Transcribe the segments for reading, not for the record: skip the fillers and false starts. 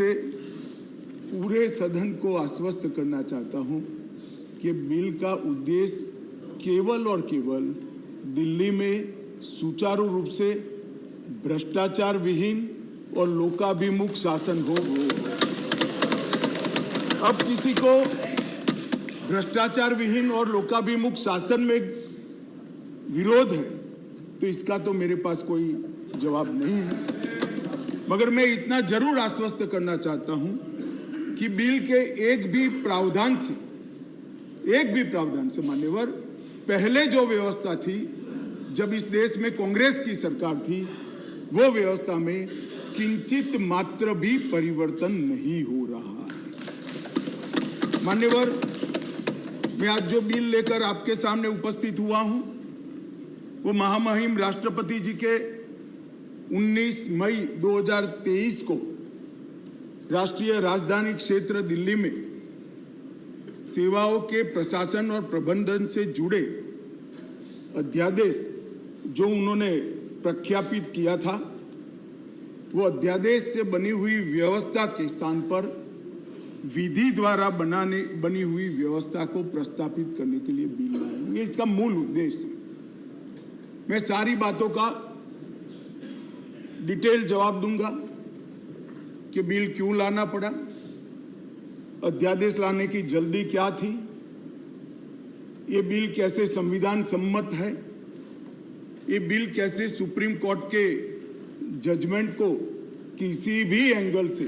से पूरे सदन को आश्वस्त करना चाहता हूं कि बिल का उद्देश्य केवल और केवल दिल्ली में सुचारू रूप से भ्रष्टाचार विहीन और लोकाभिमुख शासन हो। अब किसी को भ्रष्टाचार विहीन और लोकाभिमुख शासन में विरोध है तो इसका तो मेरे पास कोई जवाब नहीं है, मगर मैं इतना जरूर आश्वस्त करना चाहता हूं कि बिल के एक भी प्रावधान से मान्यवर पहले जो व्यवस्था थी जब इस देश में कांग्रेस की सरकार थी वो व्यवस्था में किंचित मात्र भी परिवर्तन नहीं हो रहा है। मान्यवर, मैं आज जो बिल लेकर आपके सामने उपस्थित हुआ हूं वो महामहिम राष्ट्रपति जी के 19 मई 2023 को राष्ट्रीय राजधानी क्षेत्र दिल्ली में सेवाओं के प्रशासन और प्रबंधन से जुड़े अध्यादेश जो उन्होंने प्रख्यापित किया था वो अध्यादेश से बनी हुई व्यवस्था के स्थान पर विधि द्वारा बनी हुई व्यवस्था को प्रस्तावित करने के लिए बिल लाया। ये इसका मूल उद्देश्य है। मैं सारी बातों का डिटेल जवाब दूंगा कि बिल क्यों लाना पड़ा, अध्यादेश लाने की जल्दी क्या थी, ये बिल कैसे संविधान सम्मत है, ये बिल कैसे सुप्रीम कोर्ट के जजमेंट को किसी भी एंगल से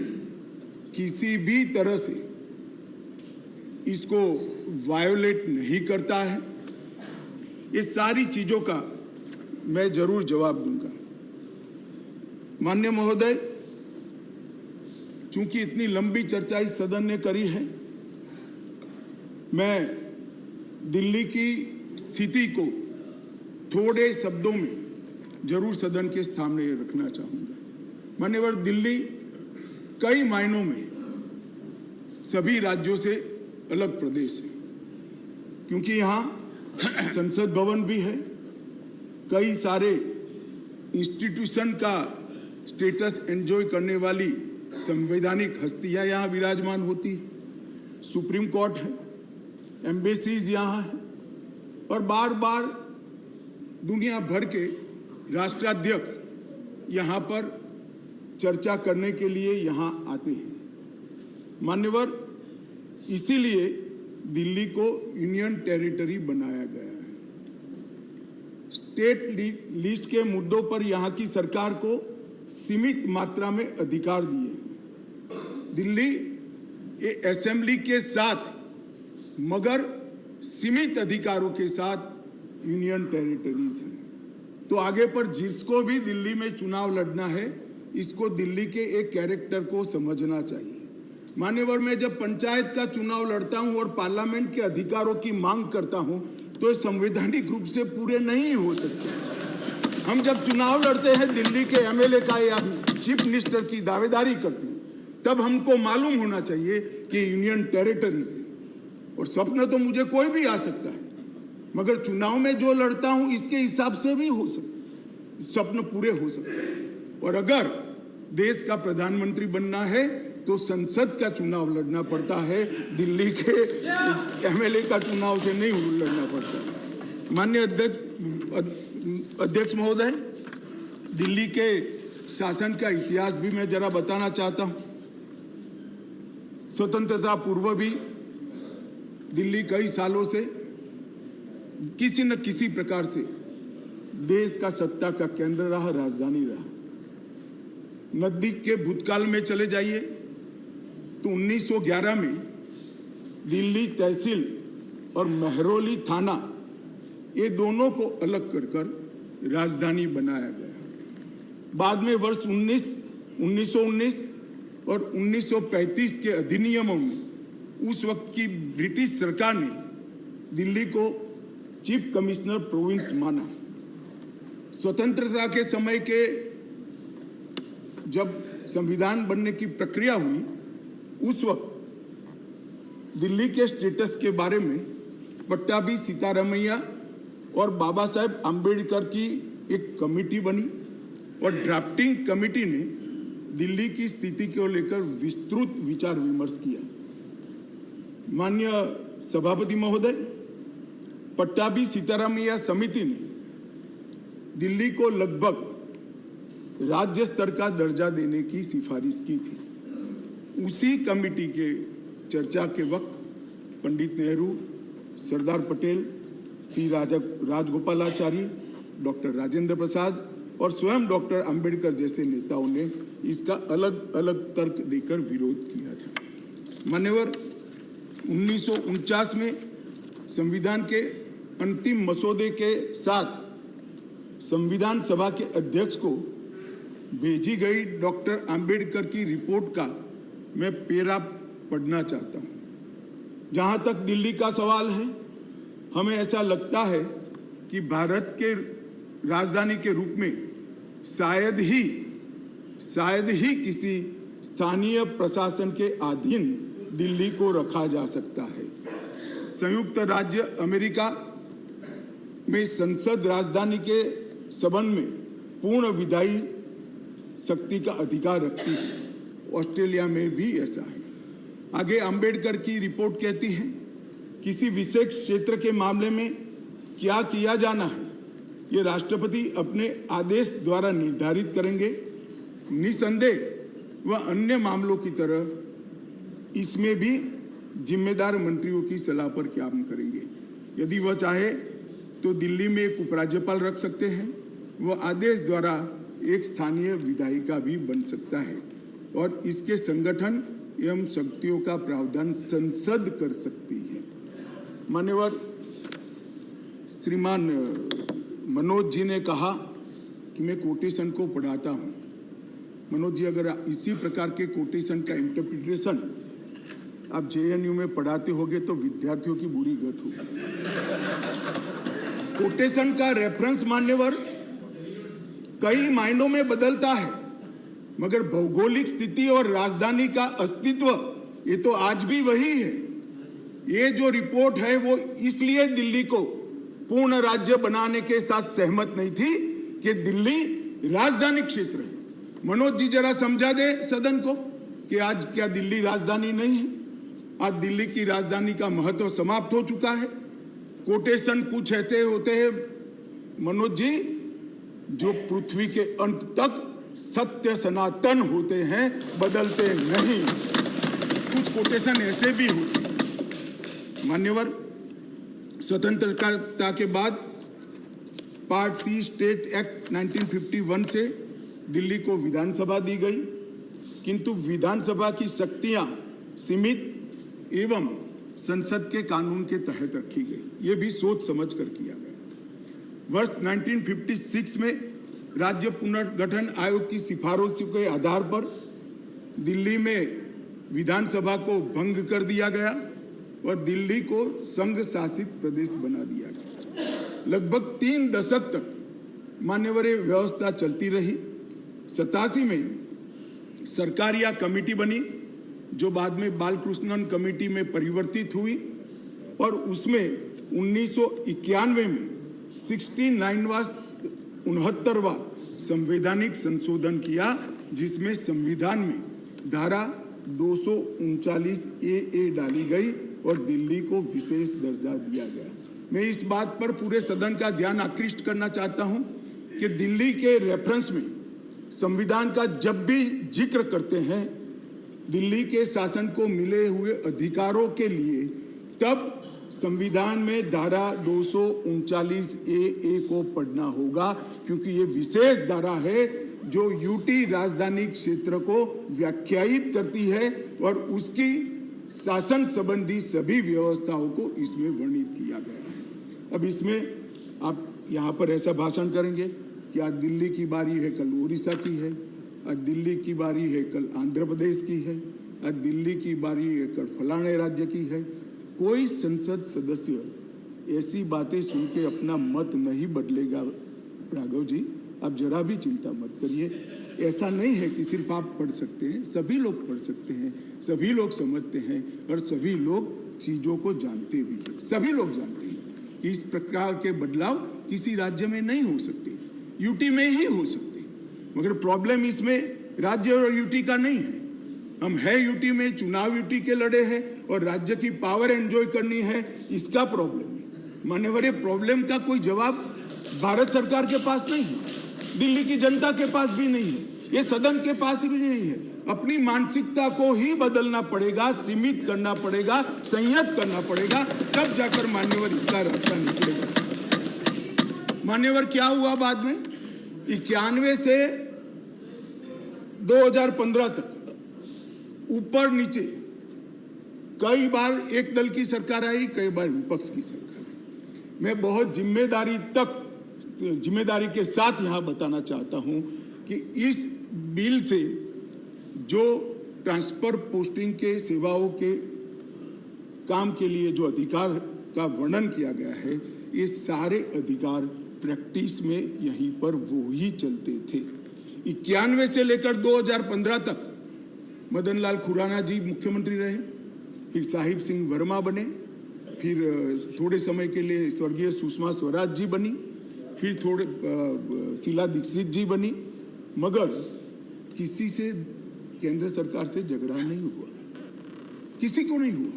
किसी भी तरह से इसको वायोलेट नहीं करता है। ये सारी चीजों का मैं जरूर जवाब दूंगा। माननीय महोदय, चूंकि इतनी लंबी चर्चा इस सदन ने करी है, मैं दिल्ली की स्थिति को थोड़े शब्दों में जरूर सदन के सामने रखना चाहूंगा। मान्यवर, दिल्ली कई मायनों में सभी राज्यों से अलग प्रदेश है, क्योंकि यहाँ संसद भवन भी है, कई सारे इंस्टीट्यूशन का स्टेटस एंजॉय करने वाली संवैधानिक हस्तियां यहाँ विराजमान होती, सुप्रीम कोर्ट है, एम्बेसीज यहाँ है और बार बार दुनिया भर के राष्ट्राध्यक्ष यहाँ पर चर्चा करने के लिए यहाँ आते हैं। मान्यवर, इसीलिए दिल्ली को यूनियन टेरिटरी बनाया गया है। स्टेट लिस्ट के मुद्दों पर यहाँ की सरकार को सीमित मात्रा में अधिकार दिए। दिल्ली ये असेंबली के साथ मगर सीमित अधिकारों के साथ यूनियन टेरिटरीज है। तो आगे पर जिसको भी दिल्ली में चुनाव लड़ना है, इसको दिल्ली के एक कैरेक्टर को समझना चाहिए। मान्यवर, मैं जब पंचायत का चुनाव लड़ता हूं और पार्लियामेंट के अधिकारों की मांग करता हूं तो ये संवैधानिक रूप से पूरे नहीं हो सकते। हम जब चुनाव लड़ते हैं दिल्ली के एमएलए का या चीफ मिनिस्टर की दावेदारी करते हैं, तब हमको मालूम होना चाहिए कि यूनियन टेरिटरीज है। और सपना तो मुझे कोई भी आ सकता है, मगर चुनाव में जो लड़ता हूं इसके हिसाब से भी हो सकता, स्वप्न पूरे हो सकते हैं। और अगर देश का प्रधानमंत्री बनना है तो संसद का चुनाव लड़ना पड़ता है, दिल्ली के एमएलए का चुनाव से नहीं लड़ना पड़ता। माननीय अध्यक्ष महोदय, दिल्ली के शासन का इतिहास भी मैं जरा बताना चाहता हूं। स्वतंत्रता पूर्व भी दिल्ली कई सालों से किसी न किसी प्रकार से देश का सत्ता का केंद्र रहा, राजधानी रहा। नजदीक के भूतकाल में चले जाइए तो 1911 में दिल्ली तहसील और महरौली थाना ये दोनों को अलग कर राजधानी बनाया गया। बाद में वर्ष 1919 और 1935 के अधिनियमों में उस वक्त की ब्रिटिश सरकार ने दिल्ली को चीफ कमिश्नर प्रोविंस माना। स्वतंत्रता के समय के जब संविधान बनने की प्रक्रिया हुई, उस वक्त दिल्ली के स्टेटस के बारे में पट्टाभी सीतारामैया और बाबा साहेब आम्बेडकर की एक कमेटी बनी और ड्राफ्टिंग कमेटी ने दिल्ली की स्थिति को लेकर विस्तृत विचार विमर्श किया। माननीय सभापति महोदय, पट्टाभी सीतारामैया समिति ने दिल्ली को लगभग राज्य स्तर का दर्जा देने की सिफारिश की थी। उसी कमेटी के चर्चा के वक्त पंडित नेहरू, सरदार पटेल, सी राजगोपालाचारी, डॉक्टर राजेंद्र प्रसाद और स्वयं डॉक्टर अंबेडकर जैसे नेताओं ने इसका अलग अलग तर्क देकर विरोध किया था। मान्यवर, 1949 में संविधान के अंतिम मसौदे के साथ संविधान सभा के अध्यक्ष को भेजी गई डॉक्टर अंबेडकर की रिपोर्ट का मैं पेरा पढ़ना चाहता हूं। जहां तक दिल्ली का सवाल है, हमें ऐसा लगता है कि भारत के राजधानी के रूप में शायद ही किसी स्थानीय प्रशासन के अधीन दिल्ली को रखा जा सकता है। संयुक्त राज्य अमेरिका में संसद राजधानी के संबंध में पूर्ण विधायी शक्ति का अधिकार रखती है। ऑस्ट्रेलिया में भी ऐसा है। आगे अंबेडकर की रिपोर्ट कहती है, किसी विशेष क्षेत्र के मामले में क्या किया जाना है, ये राष्ट्रपति अपने आदेश द्वारा निर्धारित करेंगे। निसंदेह वह अन्य मामलों की तरह इसमें भी जिम्मेदार मंत्रियों की सलाह पर काम करेंगे। यदि वह चाहे तो दिल्ली में एक उपराज्यपाल रख सकते हैं। वह आदेश द्वारा एक स्थानीय विधायिका भी बन सकता है और इसके संगठन एवं शक्तियों का प्रावधान संसद कर सकती है। मान्यवर, श्रीमान मनोज जी ने कहा कि मैं कोटेशन को पढ़ाता हूं। मनोज जी, अगर इसी प्रकार के कोटेशन का इंटरप्रिटेशन आप जेएनयू में पढ़ाते होगे तो विद्यार्थियों की बुरी गत होगी। कोटेशन का रेफरेंस मान्यवर कई मायनों में बदलता है, मगर भौगोलिक स्थिति और राजधानी का अस्तित्व ये तो आज भी वही है। ये जो रिपोर्ट है वो इसलिए दिल्ली को पूर्ण राज्य बनाने के साथ सहमत नहीं थी कि दिल्ली राजधानी क्षेत्र है। मनोज जी जरा समझा दे सदन को कि आज क्या दिल्ली राजधानी नहीं है? आज दिल्ली की राजधानी का महत्व समाप्त हो चुका है। कोटेशन कुछ ऐसे होते हैं मनोज जी, जो पृथ्वी के अंत तक सत्य सनातन होते हैं, बदलते नहीं। कुछ कोटेशन ऐसे भी होते हैं। मान्यवर, स्वतंत्रता के बाद पार्ट सी स्टेट एक्ट 1951 से दिल्ली को विधानसभा दी गई, किंतु विधानसभा की शक्तियां सीमित एवं संसद के कानून के तहत रखी गई। ये भी सोच समझ कर किया गया। वर्ष 1956 में राज्य पुनर्गठन आयोग की सिफारिशों के आधार पर दिल्ली में विधानसभा को भंग कर दिया गया और दिल्ली को संघ शासित प्रदेश बना दिया गया। लगभग 3 दशक तक मान्यवर व्यवस्था चलती रही। 87 में सरकार या कमेटी बनी, जो बाद में बालकृष्णन कमेटी में परिवर्तित हुई और उसमें 1991 में 69वां संवैधानिक संशोधन किया, जिसमें संविधान में धारा 239 ए डाली गई और दिल्ली को विशेष दर्जा दिया गया। मैं इस बात पर पूरे सदन का ध्यान आकृष्ट करना चाहता हूं कि दिल्ली के रेफरेंस में संविधान का जब भी जिक्र करते हैं दिल्ली के शासन को मिले हुए अधिकारों के लिए, तब संविधान में धारा 239 ए को पढ़ना होगा, क्योंकि ये विशेष धारा है जो यूटी राजधानी क्षेत्र को व्याख्यायित करती है और उसकी शासन संबंधी सभी व्यवस्थाओं को इसमें वर्णित किया गया है। अब इसमें आप यहाँ पर ऐसा भाषण करेंगे कि आज दिल्ली की बारी है, कल उड़ीसा की है, आज दिल्ली की बारी है, कल आंध्र प्रदेश की है, आज दिल्ली की बारी है, कल फलाने राज्य की है। कोई संसद सदस्य ऐसी बातें सुन के अपना मत नहीं बदलेगा। राघव जी, आप जरा भी चिंता मत करिए। ऐसा नहीं है कि सिर्फ आप पढ़ सकते हैं, सभी लोग पढ़ सकते हैं, सभी लोग समझते हैं और सभी लोग चीज़ों को जानते भी हैं। सभी लोग जानते हैं कि इस प्रकार के बदलाव किसी राज्य में नहीं हो सकते, यूटी में ही हो सकते। मगर प्रॉब्लम इसमें राज्य और यूटी का नहीं है। हम है यूटी में, चुनाव यूटी के लड़े हैं और राज्य की पावर एंजॉय करनी है, इसका प्रॉब्लम है। मान्यवर, ये प्रॉब्लम का कोई जवाब भारत सरकार के पास नहीं है, दिल्ली की जनता के पास भी नहीं है, ये सदन के पास भी नहीं है। अपनी मानसिकता को ही बदलना पड़ेगा, सीमित करना पड़ेगा, संयत करना पड़ेगा, तब जाकर मान्यवर इसका रास्ता निकलेगा। मान्यवर, क्या हुआ बाद में? 91 से 2015 तक ऊपर नीचे कई बार एक दल की सरकार आई, कई बार विपक्ष की सरकार आई। मैं बहुत जिम्मेदारी के साथ यहां बताना चाहता हूं कि इस बिल से जो ट्रांसफर पोस्टिंग के सेवाओं के काम के लिए जो अधिकार का वर्णन किया गया है, ये सारे अधिकार प्रैक्टिस में यहीं पर वो ही चलते थे। 91 से लेकर 2015 तक मदन लाल खुराना जी मुख्यमंत्री रहे, फिर साहिब सिंह वर्मा बने, फिर थोड़े समय के लिए स्वर्गीय सुषमा स्वराज जी बनी, फिर थोड़े शीला दीक्षित जी बनी, मगर किसी से केंद्र सरकार से झगड़ा नहीं हुआ, किसी को नहीं हुआ,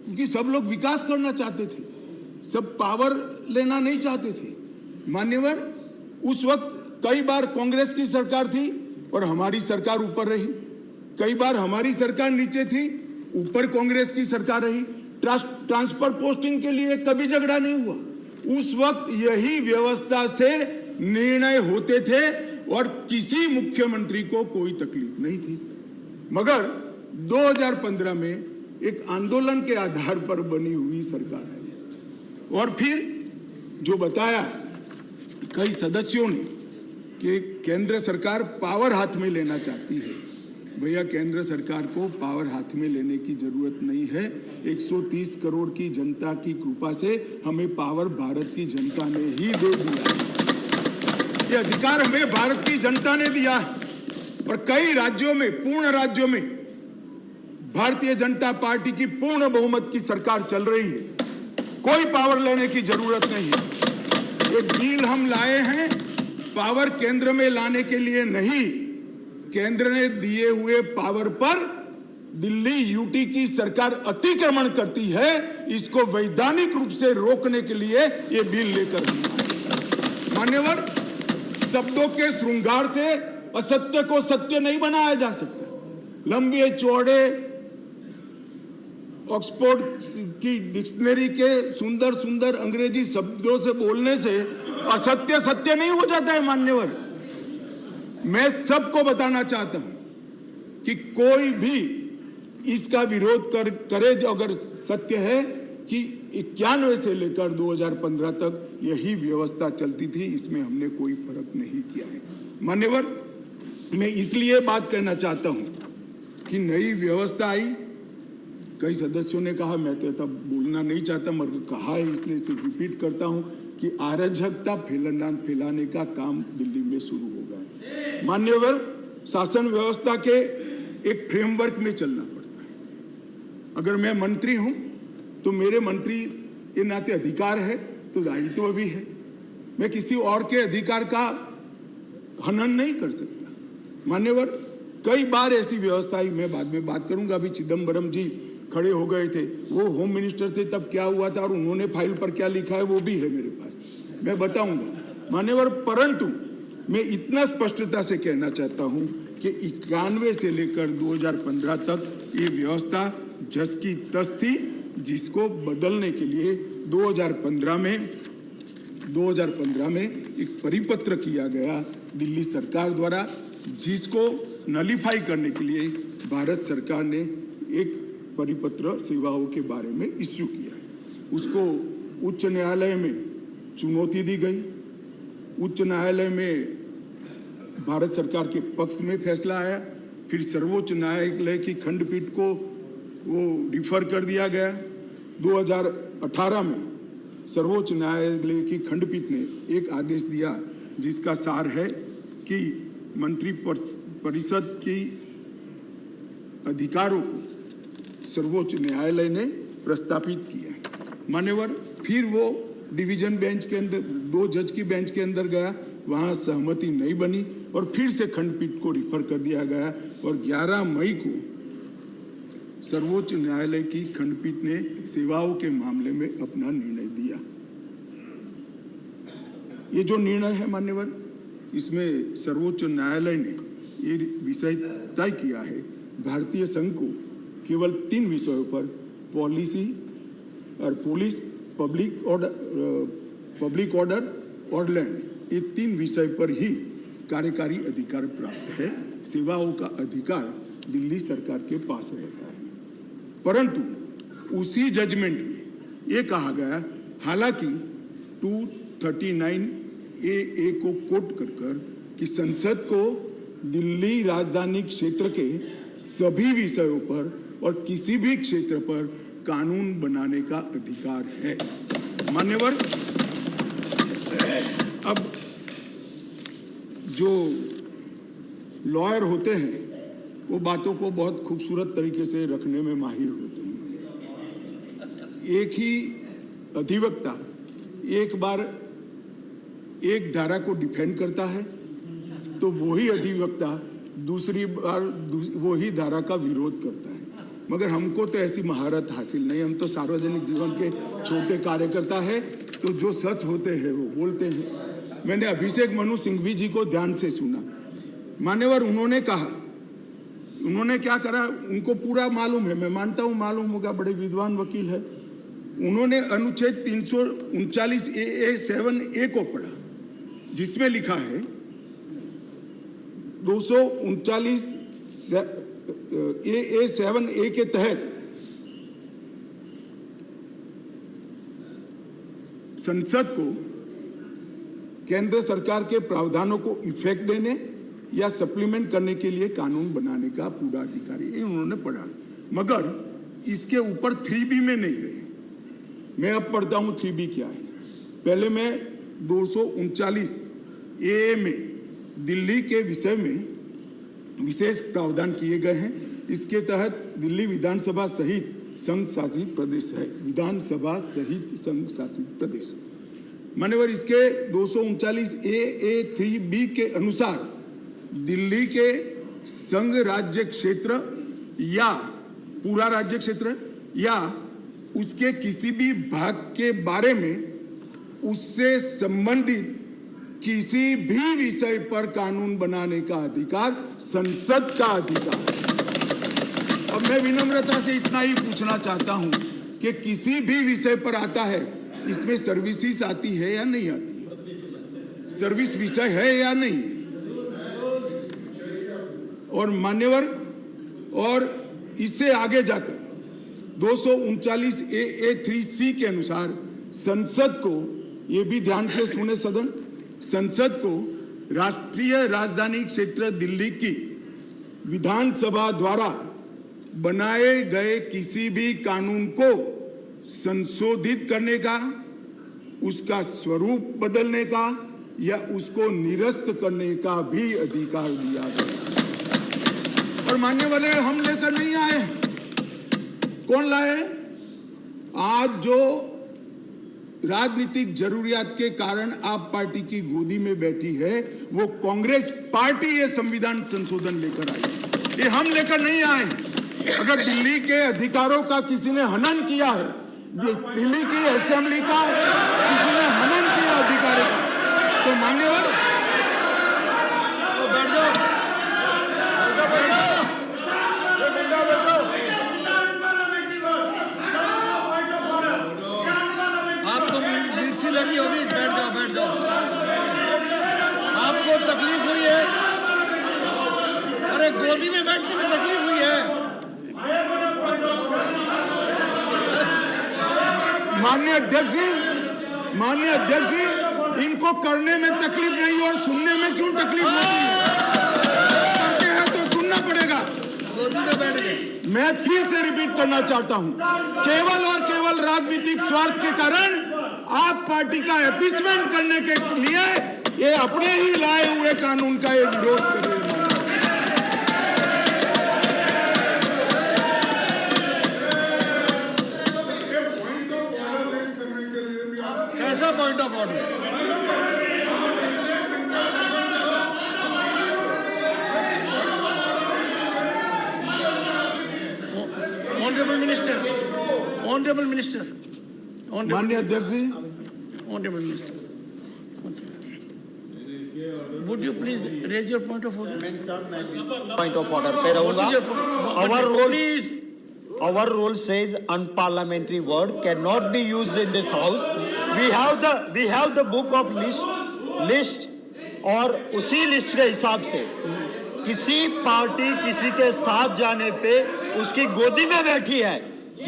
क्योंकि सब लोग विकास करना चाहते थे, सब पावर लेना नहीं चाहते थे। मान्यवर, उस वक्त कई बार कांग्रेस की सरकार थी और हमारी सरकार ऊपर रही, कई बार हमारी सरकार नीचे थी, ऊपर कांग्रेस की सरकार रही। ट्रांसफर पोस्टिंग के लिए कभी झगड़ा नहीं हुआ। उस वक्त यही व्यवस्था से निर्णय होते थे और किसी मुख्यमंत्री को कोई तकलीफ नहीं थी। मगर 2015 में एक आंदोलन के आधार पर बनी हुई सरकार है और फिर जो बताया कई सदस्यों ने कि केंद्र सरकार पावर हाथ में लेना चाहती है, भैया केंद्र सरकार को पावर हाथ में लेने की जरूरत नहीं है। 130 करोड़ की जनता की कृपा से हमें पावर भारत की जनता ने ही दे दिया। ये अधिकार हमें भारत की जनता ने दिया और कई राज्यों में, पूर्ण राज्यों में भारतीय जनता पार्टी की पूर्ण बहुमत की सरकार चल रही है, कोई पावर लेने की जरूरत नहीं है। एक बिल हम लाए हैं पावर केंद्र में लाने के लिए नहीं, केंद्र ने दिए हुए पावर पर दिल्ली यूटी की सरकार अतिक्रमण करती है, इसको वैधानिक रूप से रोकने के लिए ये बिल लेकर मान्यवर, शब्दों के श्रृंगार से असत्य को सत्य नहीं बनाया जा सकता। लंबे चौड़े ऑक्सफोर्ड की डिक्शनरी के सुंदर सुंदर अंग्रेजी शब्दों से बोलने से असत्य सत्य नहीं हो जाता है। मान्यवर, मैं सबको बताना चाहता हूं कि कोई भी इसका विरोध करे जो अगर सत्य है कि 91 से लेकर 2015 तक यही व्यवस्था चलती थी, इसमें हमने कोई फर्क नहीं किया है। मान्यवर, मैं इसलिए बात करना चाहता हूं कि नई व्यवस्था आई, कई सदस्यों ने कहा, मैं तो तब बोलना नहीं चाहता मगर कहा है इसलिए सिर्फ रिपीट करता हूं कि अराजकता फैलाने का काम दिल्ली में शुरू हो गया है। मान्यवर, शासन व्यवस्था के एक फ्रेमवर्क में चलना पड़ता है। अगर मैं मंत्री हूं तो मेरे मंत्री के नाते अधिकार है तो दायित्व भी है, मैं किसी और के अधिकार का हनन नहीं कर सकता। मान्यवर, कई बार ऐसी व्यवस्था ही, मैं बाद में बात करूंगा, अभी चिदम्बरम जी खड़े हो गए थे, वो होम मिनिस्टर थे, तब क्या हुआ था और उन्होंने फाइल पर क्या लिखा है वो भी है मेरे पास, मैं बताऊंगा। मान्यवर, परंतु मैं इतना स्पष्टता से कहना चाहता हूं कि 91 से लेकर 2015 तक ये व्यवस्था जस की तस थी, जिसको बदलने के लिए 2015 में एक परिपत्र किया गया दिल्ली सरकार द्वारा, जिसको नलीफाई करने के लिए भारत सरकार ने एक परिपत्र सेवाओं के बारे में इश्यू किया। उसको उच्च न्यायालय में चुनौती दी गई, उच्च न्यायालय में भारत सरकार के पक्ष में फैसला आया, फिर सर्वोच्च न्यायालय की खंडपीठ को वो डिफर कर दिया गया। 2018 में सर्वोच्च न्यायालय की खंडपीठ ने एक आदेश दिया जिसका सार है कि मंत्री परिषद की अधिकारों को सर्वोच्च न्यायालय ने प्रस्तापित किया। मान्यवर, फिर वो डिवीजन बेंच के अंदर 2 जज की बेंच के अंदर गया, वहां सहमति नहीं बनी और फिर से खंडपीठ को रिफर कर दिया गया और 11 मई को सर्वोच्च न्यायालय की खंडपीठ ने सेवाओं के मामले में अपना निर्णय दिया। ये जो निर्णय है मान्यवर, इसमें सर्वोच्च न्यायालय ने ये विषय तय किया है भारतीय संघ को केवल 3 विषयों पर पॉलिसी और पुलिस, पब्लिक ऑर्डर और लैंड, ये 3 विषय पर ही कार्यकारी अधिकार प्राप्त है। सेवाओं का अधिकार दिल्ली सरकार के पास रहता है। परंतु उसी जजमेंट में ये कहा गया, हालांकि 239A को कोट कर कि संसद को दिल्ली राजधानी क्षेत्र के सभी विषयों पर और किसी भी क्षेत्र पर कानून बनाने का अधिकार है। मान्यवर, अब जो लॉयर होते हैं वो बातों को बहुत खूबसूरत तरीके से रखने में माहिर होते हैं। एक ही अधिवक्ता एक बार एक धारा को डिफेंड करता है तो वही अधिवक्ता दूसरी बार वही धारा का विरोध करता है। मगर हमको तो ऐसी महारत हासिल नहीं, हम तो सार्वजनिक जीवन के छोटे कार्यकर्ता है, तो जो सच होते हैं वो बोलते हैं। मैंने अभिषेक मनु सिंघवी जी को ध्यान से सुना। मान्यवर, उन्होंने कहा, उन्होंने क्या करा उनको पूरा मालूम है, मैं मानता हूं मालूम होगा, बड़े विद्वान वकील है। उन्होंने अनुच्छेद 339A7A को पढ़ा, जिसमें लिखा है 239AA7A के तहत संसद को केंद्र सरकार के प्रावधानों को इफेक्ट देने या सप्लीमेंट करने के लिए कानून बनाने का पूरा अधिकार है। उन्होंने पढ़ा, मगर इसके ऊपर 3B में नहीं गए। मैं अब पढ़ता हूं 3B क्या है। पहले मैं 239A में दिल्ली के विषय में विशेष प्रावधान किए गए हैं। इसके तहत दिल्ली विधानसभा सहित संघ शासित प्रदेश है, विधानसभा सहित संघ शासित प्रदेश। मान्यवर, इसके 239A3B के अनुसार दिल्ली के संघ राज्य क्षेत्र या पूरा राज्य क्षेत्र या उसके किसी भी भाग के बारे में उससे संबंधित किसी भी विषय पर कानून बनाने का अधिकार संसद का अधिकार। अब मैं विनम्रता से इतना ही पूछना चाहता हूं कि किसी भी विषय पर आता है, इसमें सर्विसेज आती है या नहीं आती है? सर्विस विषय है या नहीं? और मान्यवर, और इससे आगे जाकर 239AA3C के अनुसार संसद को, ये भी ध्यान से सुने सदन, संसद को राष्ट्रीय राजधानी क्षेत्र दिल्ली की विधानसभा द्वारा बनाए गए किसी भी कानून को संशोधित करने का, उसका स्वरूप बदलने का या उसको निरस्त करने का भी अधिकार दिया गया। और मानने वाले हम लेकर नहीं आए, कौन लाए? आज जो राजनीतिक जरूरियात के कारण आप पार्टी की गोदी में बैठी है, वो कांग्रेस पार्टी ये संविधान संशोधन लेकर आई। ये हम लेकर नहीं आए। अगर दिल्ली के अधिकारों का किसी ने हनन किया है, दिल्ली की असेंबली का किसी ने हनन किया अधिकारों का, तो मान्यवर लगी होगी, बैठ जाओ बैठ जाओ। आपको तकलीफ हुई है? अरे गोदी में बैठने में तकलीफ हुई है? माननीय अध्यक्ष जी, इनको करने में तकलीफ नहीं और सुनने में क्यों तकलीफ होती है? करते हैं तो सुनना पड़ेगा। गोदी में बैठ गए। मैं फिर से रिपीट करना चाहता हूं, केवल और केवल राजनीतिक स्वार्थ के कारण आप पार्टी का एपीचमेंट करने के लिए ये अपने ही लाए हुए कानून का ये विरोध कर रहे हैं। कैसा point of order? Honorable Minister, Honorable Minister, Honorable, माननीय अध्यक्ष जी, Honorable Minister. Would you please raise your point of order? Point of order पे What रहूंगा. is your point? Our rule, Please, our rule says unparliamentary word cannot be used in this house. We have the book of list और उसी list के हिसाब से किसी party किसी के साथ जाने पे उसकी गोदी में बैठी है,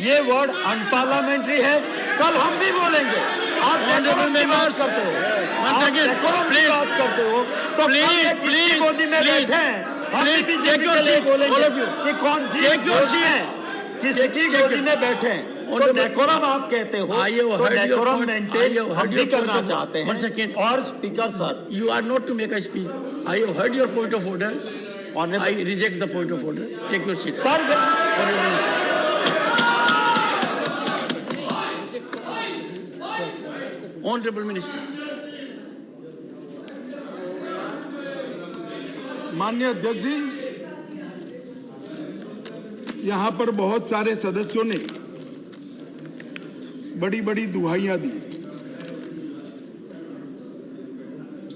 ये वर्ड अनपार्लियामेंट्री है. कल हम भी बोलेंगे. आप डेकोरम की बात करते हो, आप डेकोरम की बात करते हो, तो किसकी गोदी में बैठे हैं हम भी बीजेपी के लिए बोलेंगे कि कौन सी गोदी है, किसकी गोदी में बैठे हैं. तो डेकोरम आप कहते हो, तो डेकोरम मेंटेन हम भी करना चाहते हैं. और speaker sir, you are not to make a speech. I have heard your point of order. I reject the point of order. Take your seat. Sir Honorable Minister. माननीय अध्यक्ष जी, यहाँ पर बहुत सारे सदस्यों ने बड़ी बड़ी दुहाइयां दी.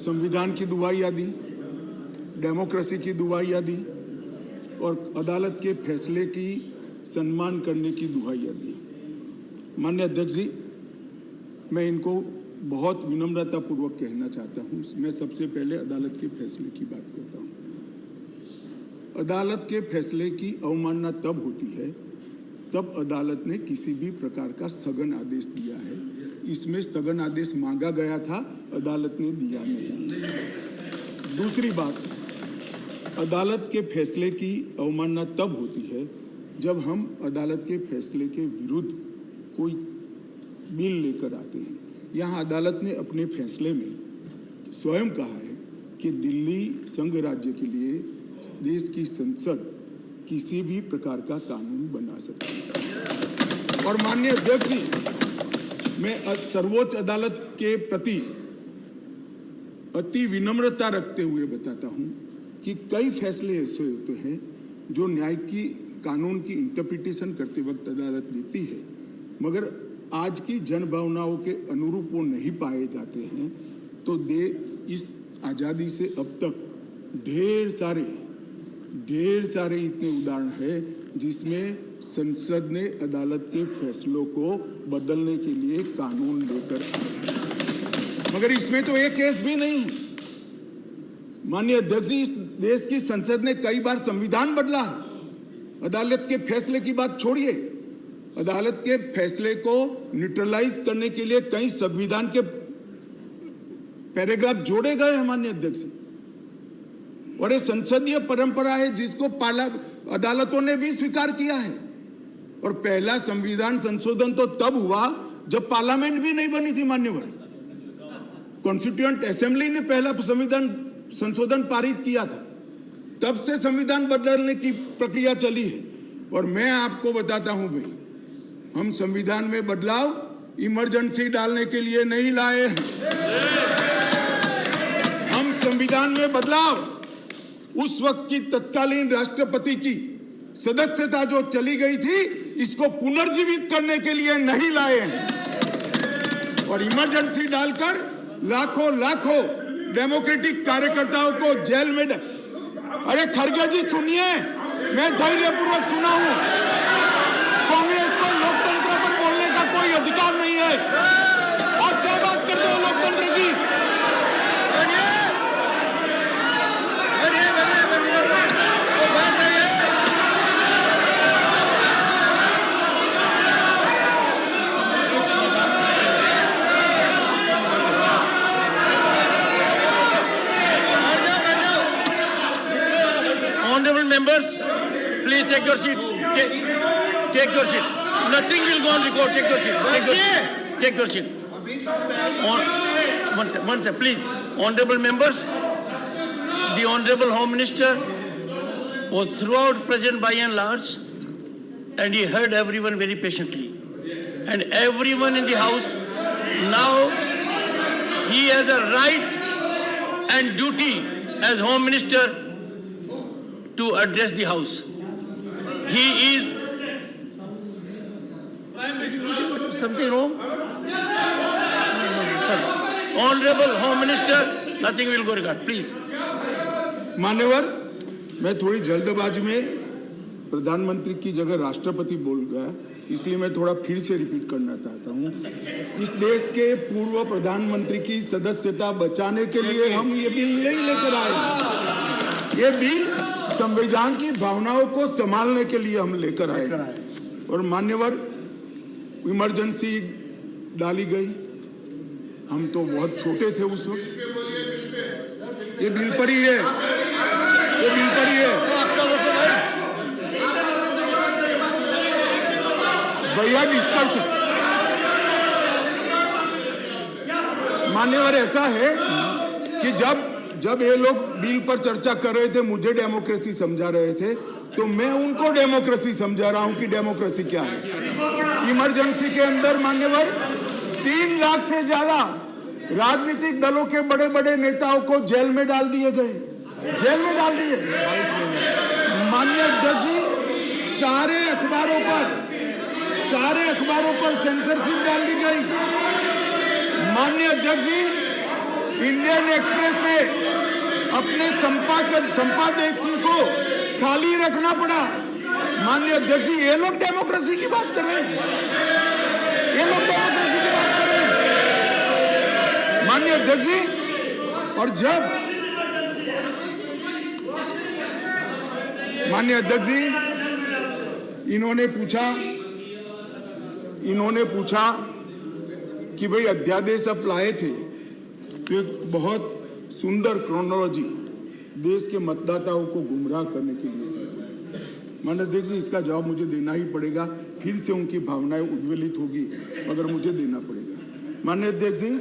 संविधान की दुहाइयां दी, डेमोक्रेसी की दुहाइयां दी और अदालत के फैसले की सम्मान करने की दुहाइयां दी. माननीय अध्यक्ष जी, मैं इनको बहुत विनम्रतापूर्वक कहना चाहता हूं. मैं सबसे पहले अदालत के फैसले की बात करता हूं. अदालत के फैसले की अवमानना तब होती है तब अदालत ने किसी भी प्रकार का स्थगन आदेश दिया है. इसमें स्थगन आदेश मांगा गया था, अदालत ने दिया नहीं. दूसरी बात, अदालत के फैसले की अवमानना तब होती है जब हम अदालत के फैसले के विरुद्ध कोई बिल लेकर आते हैं. यहाँ अदालत ने अपने फैसले में स्वयं कहा है कि दिल्ली संघ राज्य के लिए देश की संसद किसी भी प्रकार का कानून बना सकती है. और माननीय अध्यक्ष जी, मैं सर्वोच्च अदालत के प्रति अति विनम्रता रखते हुए बताता हूं कि कई फैसले ऐसे होते हैं जो न्याय की कानून की इंटरप्रिटेशन करते वक्त अदालत देती है, मगर आज की जनभावनाओं के अनुरूप वो नहीं पाए जाते हैं. तो इस आज़ादी से अब तक ढेर सारे इतने उदाहरण हैं जिसमें संसद ने अदालत के फैसलों को बदलने के लिए कानून लेकर आए, मगर इसमें तो एक केस भी नहीं है. माननीय अध्यक्ष जी, इस देश की संसद ने कई बार संविधान बदला है. अदालत के फैसले की बात छोड़िए, अदालत के फैसले को न्यूट्रलाइज करने के लिए कई संविधान के पैराग्राफ जोड़े गए हैं माननीय अध्यक्ष. और ये संसदीय परंपरा है जिसको अदालतों ने भी स्वीकार किया है. और पहला संविधान संशोधन तो तब हुआ जब पार्लियामेंट भी नहीं बनी थी मान्यवर. कॉन्स्टिट्यूएंट असेंबली ने पहला संविधान संशोधन पारित किया था, तब से संविधान बदलने की प्रक्रिया चली है. और मैं आपको बताता हूं भाई, हम संविधान में बदलाव इमरजेंसी डालने के लिए नहीं लाए हैं. हम संविधान में बदलाव उस वक्त की तत्कालीन राष्ट्रपति की सदस्यता जो चली गई थी, इसको पुनर्जीवित करने के लिए नहीं लाए हैं. और इमरजेंसी डालकर लाखों डेमोक्रेटिक कार्यकर्ताओं को जेल में अरे खड़गे जी सुनिए, मैं धैर्यपूर्वक सुना हूं. कांग्रेस को लोकतंत्र पर बोलने का कोई अधिकार नहीं है. और क्या बात करते हो लोकतंत्र की? Honorable members, please take your seat. Take your seat. Nothing will go on record. Take your seat. Take your seat. One second, please. Honorable members, the Honorable Home Minister was throughout present by and large, and he heard everyone very patiently. And everyone in the House, now he has a right and duty as Home Minister to address the House. He is something wrong? Honorable Home Minister, nothing will go regard. Please. मान्यवर, मैं थोड़ी जल्दबाजी में प्रधानमंत्री की जगह राष्ट्रपति बोल गया, इसलिए मैं थोड़ा फिर से रिपीट करना चाहता हूँ। इस देश के पूर्व प्रधानमंत्री की सदस्यता बचाने के लिए हम ये बिल नहीं लेकर आए। ये बिल संविधान की भावनाओं को संभालने के लिए हम लेकर आए। और मान्यवर, इमरजेंसी डाली गई, हम तो बहुत छोटे थे उस वक्त। ये बिल पर ही है, ये बिल पर ही है। भैया डिस्कस, मान्यवर ऐसा है कि जब ये लोग बिल पर चर्चा कर रहे थे, मुझे डेमोक्रेसी समझा रहे थे, तो मैं उनको डेमोक्रेसी समझा रहा हूं कि डेमोक्रेसी क्या है। इमरजेंसी के अंदर मान्यवर 3 लाख से ज्यादा राजनीतिक दलों के बड़े बड़े नेताओं को जेल में डाल दिए गए, जेल में डाल दिए। माननीय अध्यक्ष जी, सारे अखबारों पर सेंसरशिप डाल दी गई। माननीय अध्यक्ष जी, इंडियन एक्सप्रेस ने अपने संपादकीय को खाली रखना पड़ा। माननीय अध्यक्ष जी, ये लोग डेमोक्रेसी की बात कर रहे हैं, ये लोग डेमोक्रेसी की बात कर रहे हैं। माननीय अध्यक्ष जी, और जब माननीय अध्यक्ष जी इन्होंने पूछा कि भाई अध्यादेश आप लाए थे, तो एक बहुत सुंदर क्रोनोलॉजी देश के मतदाताओं को गुमराह करने के लिए। माननीय अध्यक्ष जी, इसका जवाब मुझे देना ही पड़ेगा, फिर से उनकी भावनाएं उद्वेलित होगी, मगर मुझे देना पड़ेगा। माननीय अध्यक्ष जी,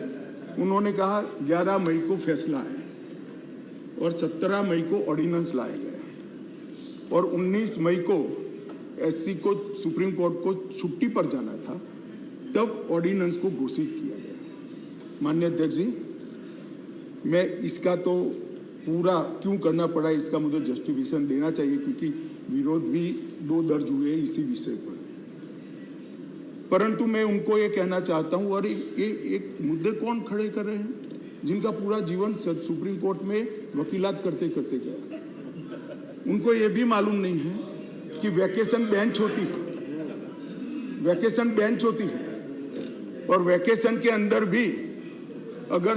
उन्होंने कहा 11 मई को फैसला है और 17 मई को ऑर्डिनेंस लाया गया और 19 मई को एससी को सुप्रीम कोर्ट को छुट्टी पर जाना था, तब ऑर्डिनेंस को घोषित किया गया। माननीय अध्यक्ष जी, मैं इसका तो पूरा क्यों करना पड़ा, इसका मुझे जस्टिफिकेशन देना चाहिए, क्योंकि विरोध भी 2 दर्ज हुए इसी विषय पर। परंतु मैं उनको ये कहना चाहता हूँ, और एक मुद्दे कौन खड़े कर रहे हैं जिनका पूरा जीवन सुप्रीम कोर्ट में वकीलात करते करते गया। उनको ये भी मालूम नहीं है कि वैकेशन बेंच होती है, वैकेशन बेंच होती है, और वैकेशन के अंदर भी अगर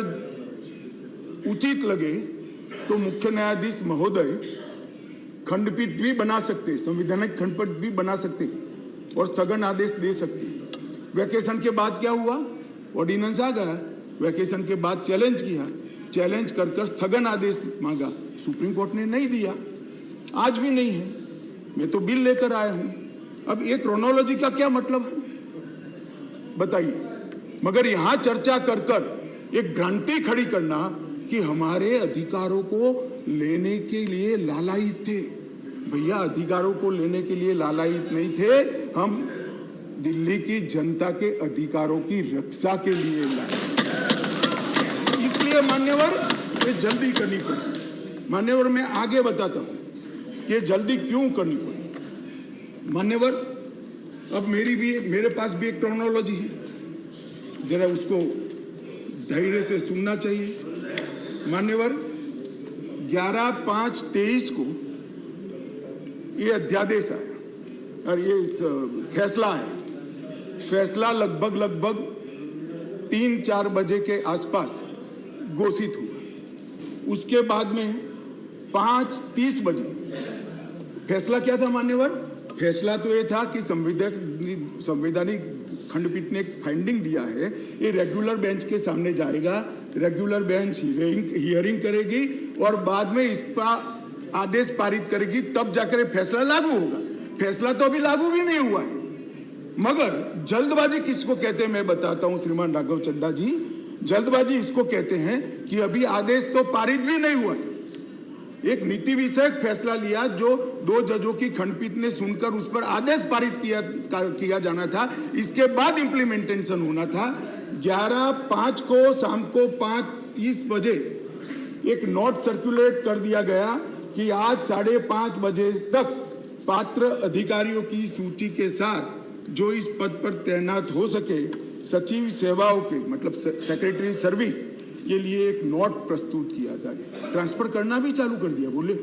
उचित लगे तो मुख्य न्यायाधीश महोदय खंडपीठ भी बना सकते, संवैधानिक खंडपीठ भी बना सकते और स्थगन आदेश दे सकते। वैकेशन के बाद क्या हुआ, ऑर्डिनेंस आ गया, वैकेशन के बाद चैलेंज किया, चैलेंज कर स्थगन आदेश मांगा, सुप्रीम कोर्ट ने नहीं दिया, आज भी नहीं है। मैं तो बिल लेकर आया हूं। अब ये क्रोनोलॉजी का क्या मतलब है बताइए। मगर यहां चर्चा कर एक भ्रांति खड़ी करना कि हमारे अधिकारों को लेने के लिए लालायित थे। भैया, अधिकारों को लेने के लिए लालायित नहीं थे, हम दिल्ली की जनता के अधिकारों की रक्षा के लिए लाए। इसलिए मान्यवर, ये जल्दी करनी पड़ी। मान्यवर, मैं आगे बताता हूं कि जल्दी क्यों करनी पड़ी। मान्यवर, अब मेरे पास भी एक क्रोनोलॉजी है, जरा उसको धैर्य से सुनना चाहिए। मान्यवर, 11/5/23 को ये अध्यादेश आया और ये फैसला है। फैसला लगभग 3-4 बजे के आसपास घोषित हुआ। उसके बाद में 5:30 बजे फैसला क्या था मान्यवर? फैसला तो ये था कि संवैधानिक खंडपीठ ने एक फाइंडिंग दिया है, ये रेगुलर बेंच के सामने जाएगा, रेगुलर बेंच हियरिंग करेगी और बाद में इस पर आदेश पारित करेगी, तब जाकर फैसला लागू होगा। फैसला तो अभी लागू भी नहीं हुआ है। मगर जल्दबाजी किसको कहते हैं मैं बताता हूं श्रीमान राघव चड्ढा जी। जल्दबाजी इसको कहते हैं कि अभी आदेश तो पारित भी नहीं हुआ था, एक नीति विषयक फैसला लिया जो 2 जजों की खंडपीठ ने सुनकर उस पर आदेश पारित किया जाना था, इसके बाद इंप्लीमेंटेशन होना था। 11/5 को शाम को 5:30 बजे एक नोट सर्कुलेट कर दिया गया कि आज 5:30 बजे तक पात्र अधिकारियों की सूची के साथ जो इस पद पर तैनात हो सके सचिव सेवाओं के मतलब सेक्रेटरी सर्विस के लिए एक नोट प्रस्तुत किया था। ट्रांसफर करना भी चालू कर दिया। बोले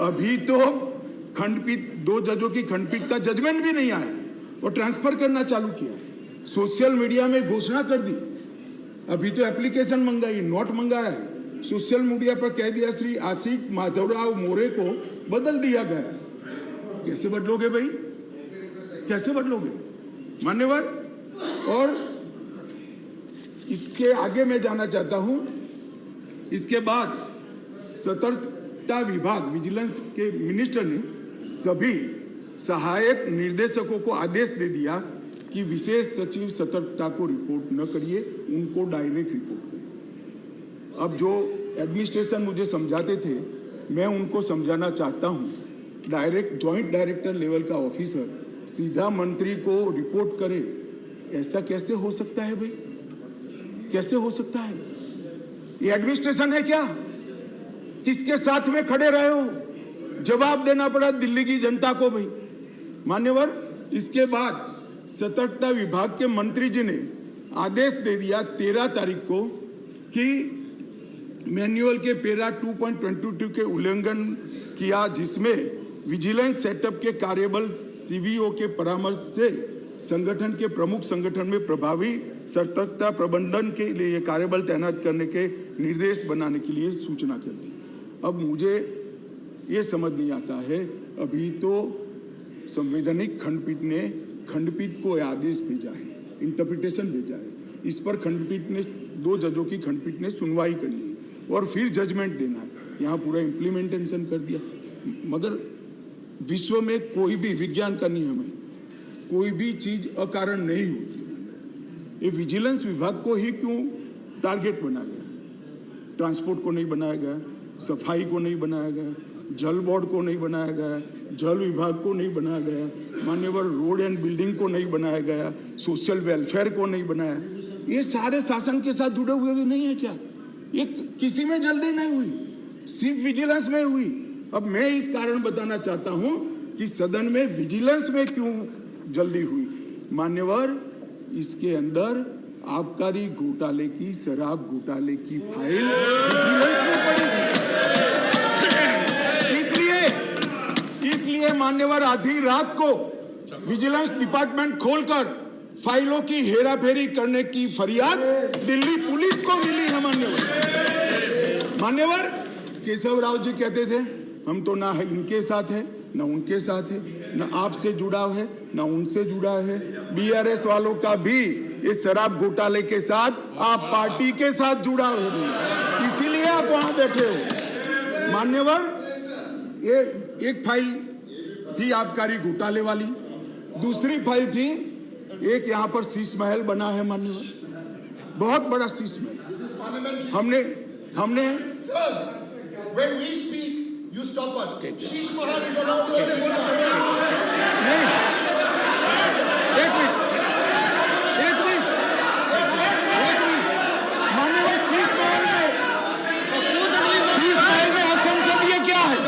अभी तो खंडपीठ 2 जजों की खंडपीठ का जजमेंट भी नहीं आया और ट्रांसफर करना चालू किया। सोशल मीडिया में घोषणा कर दी। अभी तो एप्लीकेशन मंगाई, नोट मंगाया है। सोशल मीडिया पर कह दिया श्री आशिक माधवराव मोरे को बदल दिया गया। कैसे बदलोगे भाई, कैसे बदलोगे मान्यवर? और इसके आगे मैं जाना चाहता हूं। इसके बाद सतर्कता विभाग विजिलेंस के मिनिस्टर ने सभी सहायक निर्देशकों को आदेश दे दिया कि विशेष सचिव सतर्कता को रिपोर्ट न करिए, उनको डायरेक्ट रिपोर्ट करिए। अब जो एडमिनिस्ट्रेशन मुझे समझाते थे, मैं उनको समझाना चाहता हूं। डायरेक्ट जॉइंट डायरेक्टर लेवल का ऑफिसर सीधा मंत्री को रिपोर्ट करे, ऐसा कैसे हो सकता है भाई? कैसे हो सकता है? ये एडमिनिस्ट्रेशन है क्या? किसके साथ में खड़े रहे हो? जवाब देना पड़ा दिल्ली की जनता को भाई। मान्यवर, इसके बाद सतर्कता विभाग के मंत्री जी ने आदेश दे दिया 13 तारीख को कि मैन्युअल के पैरा 2.22 के उल्लंघन किया, जिसमें विजिलेंस सेटअप के कार्यबल सीवीओ के परामर्श से संगठन के प्रमुख संगठन में प्रभावी सतर्कता प्रबंधन के लिए कार्यबल तैनात करने के निर्देश बनाने के लिए सूचना कर दी। अब मुझे ये समझ नहीं आता है, अभी तो संवैधानिक खंडपीठ को आदेश भेजा है, इंटरप्रिटेशन भेजा है। इस पर खंडपीठ ने 2 जजों की खंडपीठ ने सुनवाई करनी है और फिर जजमेंट देना है। यहाँ पूरा इम्प्लीमेंटेशन कर दिया। मगर विश्व में कोई भी विज्ञान का नियम है, कोई भी चीज अकारण नहीं होती। ये विजिलेंस विभाग को ही क्यों टारगेट बनाया गया? ट्रांसपोर्ट को नहीं बनाया गया, सफाई को नहीं बनाया गया, जल बोर्ड को नहीं बनाया गया, जल विभाग को नहीं बनाया गया, मान्यवर रोड एंड बिल्डिंग को नहीं बनाया गया, सोशल वेलफेयर को नहीं बनाया। ये सारे शासन के साथ जुड़े हुए भी नहीं है क्या? ये किसी में जल्दी नहीं हुई, सिर्फ विजिलेंस में हुई। अब मैं इस कारण बताना चाहता हूं कि सदन में विजिलेंस में क्यों जल्दी हुई। मान्यवर, इसके अंदर आबकारी घोटाले की, शराब घोटाले की फाइल विजिलेंस में पड़ी थी। इसलिए मान्यवर आधी रात को विजिलेंस डिपार्टमेंट खोलकर फाइलों की हेराफेरी करने की फरियाद दिल्ली पुलिस को मिली है। मान्यवर केशव राव जी कहते थे हम तो ना इनके साथ है ना उनके साथ है, ना आपसे जुड़ाव है ना उनसे जुड़ा है। बीआरएस वालों का भी ये शराब घोटाले के साथ आप पार्टी के साथ जुड़ाव है, इसीलिए आप वहां बैठे हो। मान्यवर, ये एक फाइल थी आबकारी घोटाले वाली, दूसरी फाइल थी एक यहाँ पर शीश महल बना है मान्यवर, बहुत बड़ा शीश महल। हमने When we speak, you stop us. Sheesh Mahal is allowed to नहीं, एक मिनट मान्यवर, शीश महल में असंसदीय क्या है?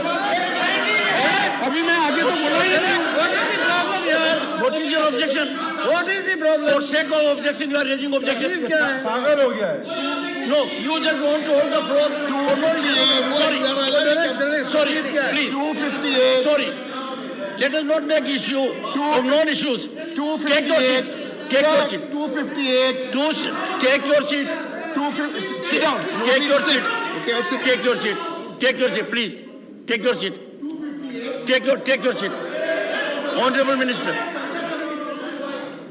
अभी मैं आगे तो बोला ही नहीं। What is the problem here? What is your objection? What is the problem? For sake of objection, you are raising objection. क्या है? पागल हो गया है। No, you just want to hold the floor. 258. Sorry, please. 258. Sorry. Let us not make issue of non-issues. 258. Take your seat. 258. Take your seat. 250. Sit down. You Take want me your to sit? seat. Okay, I'll sit. Take your seat. Take your seat, please. Take your seat. 258. Take your seat. Honorable Minister.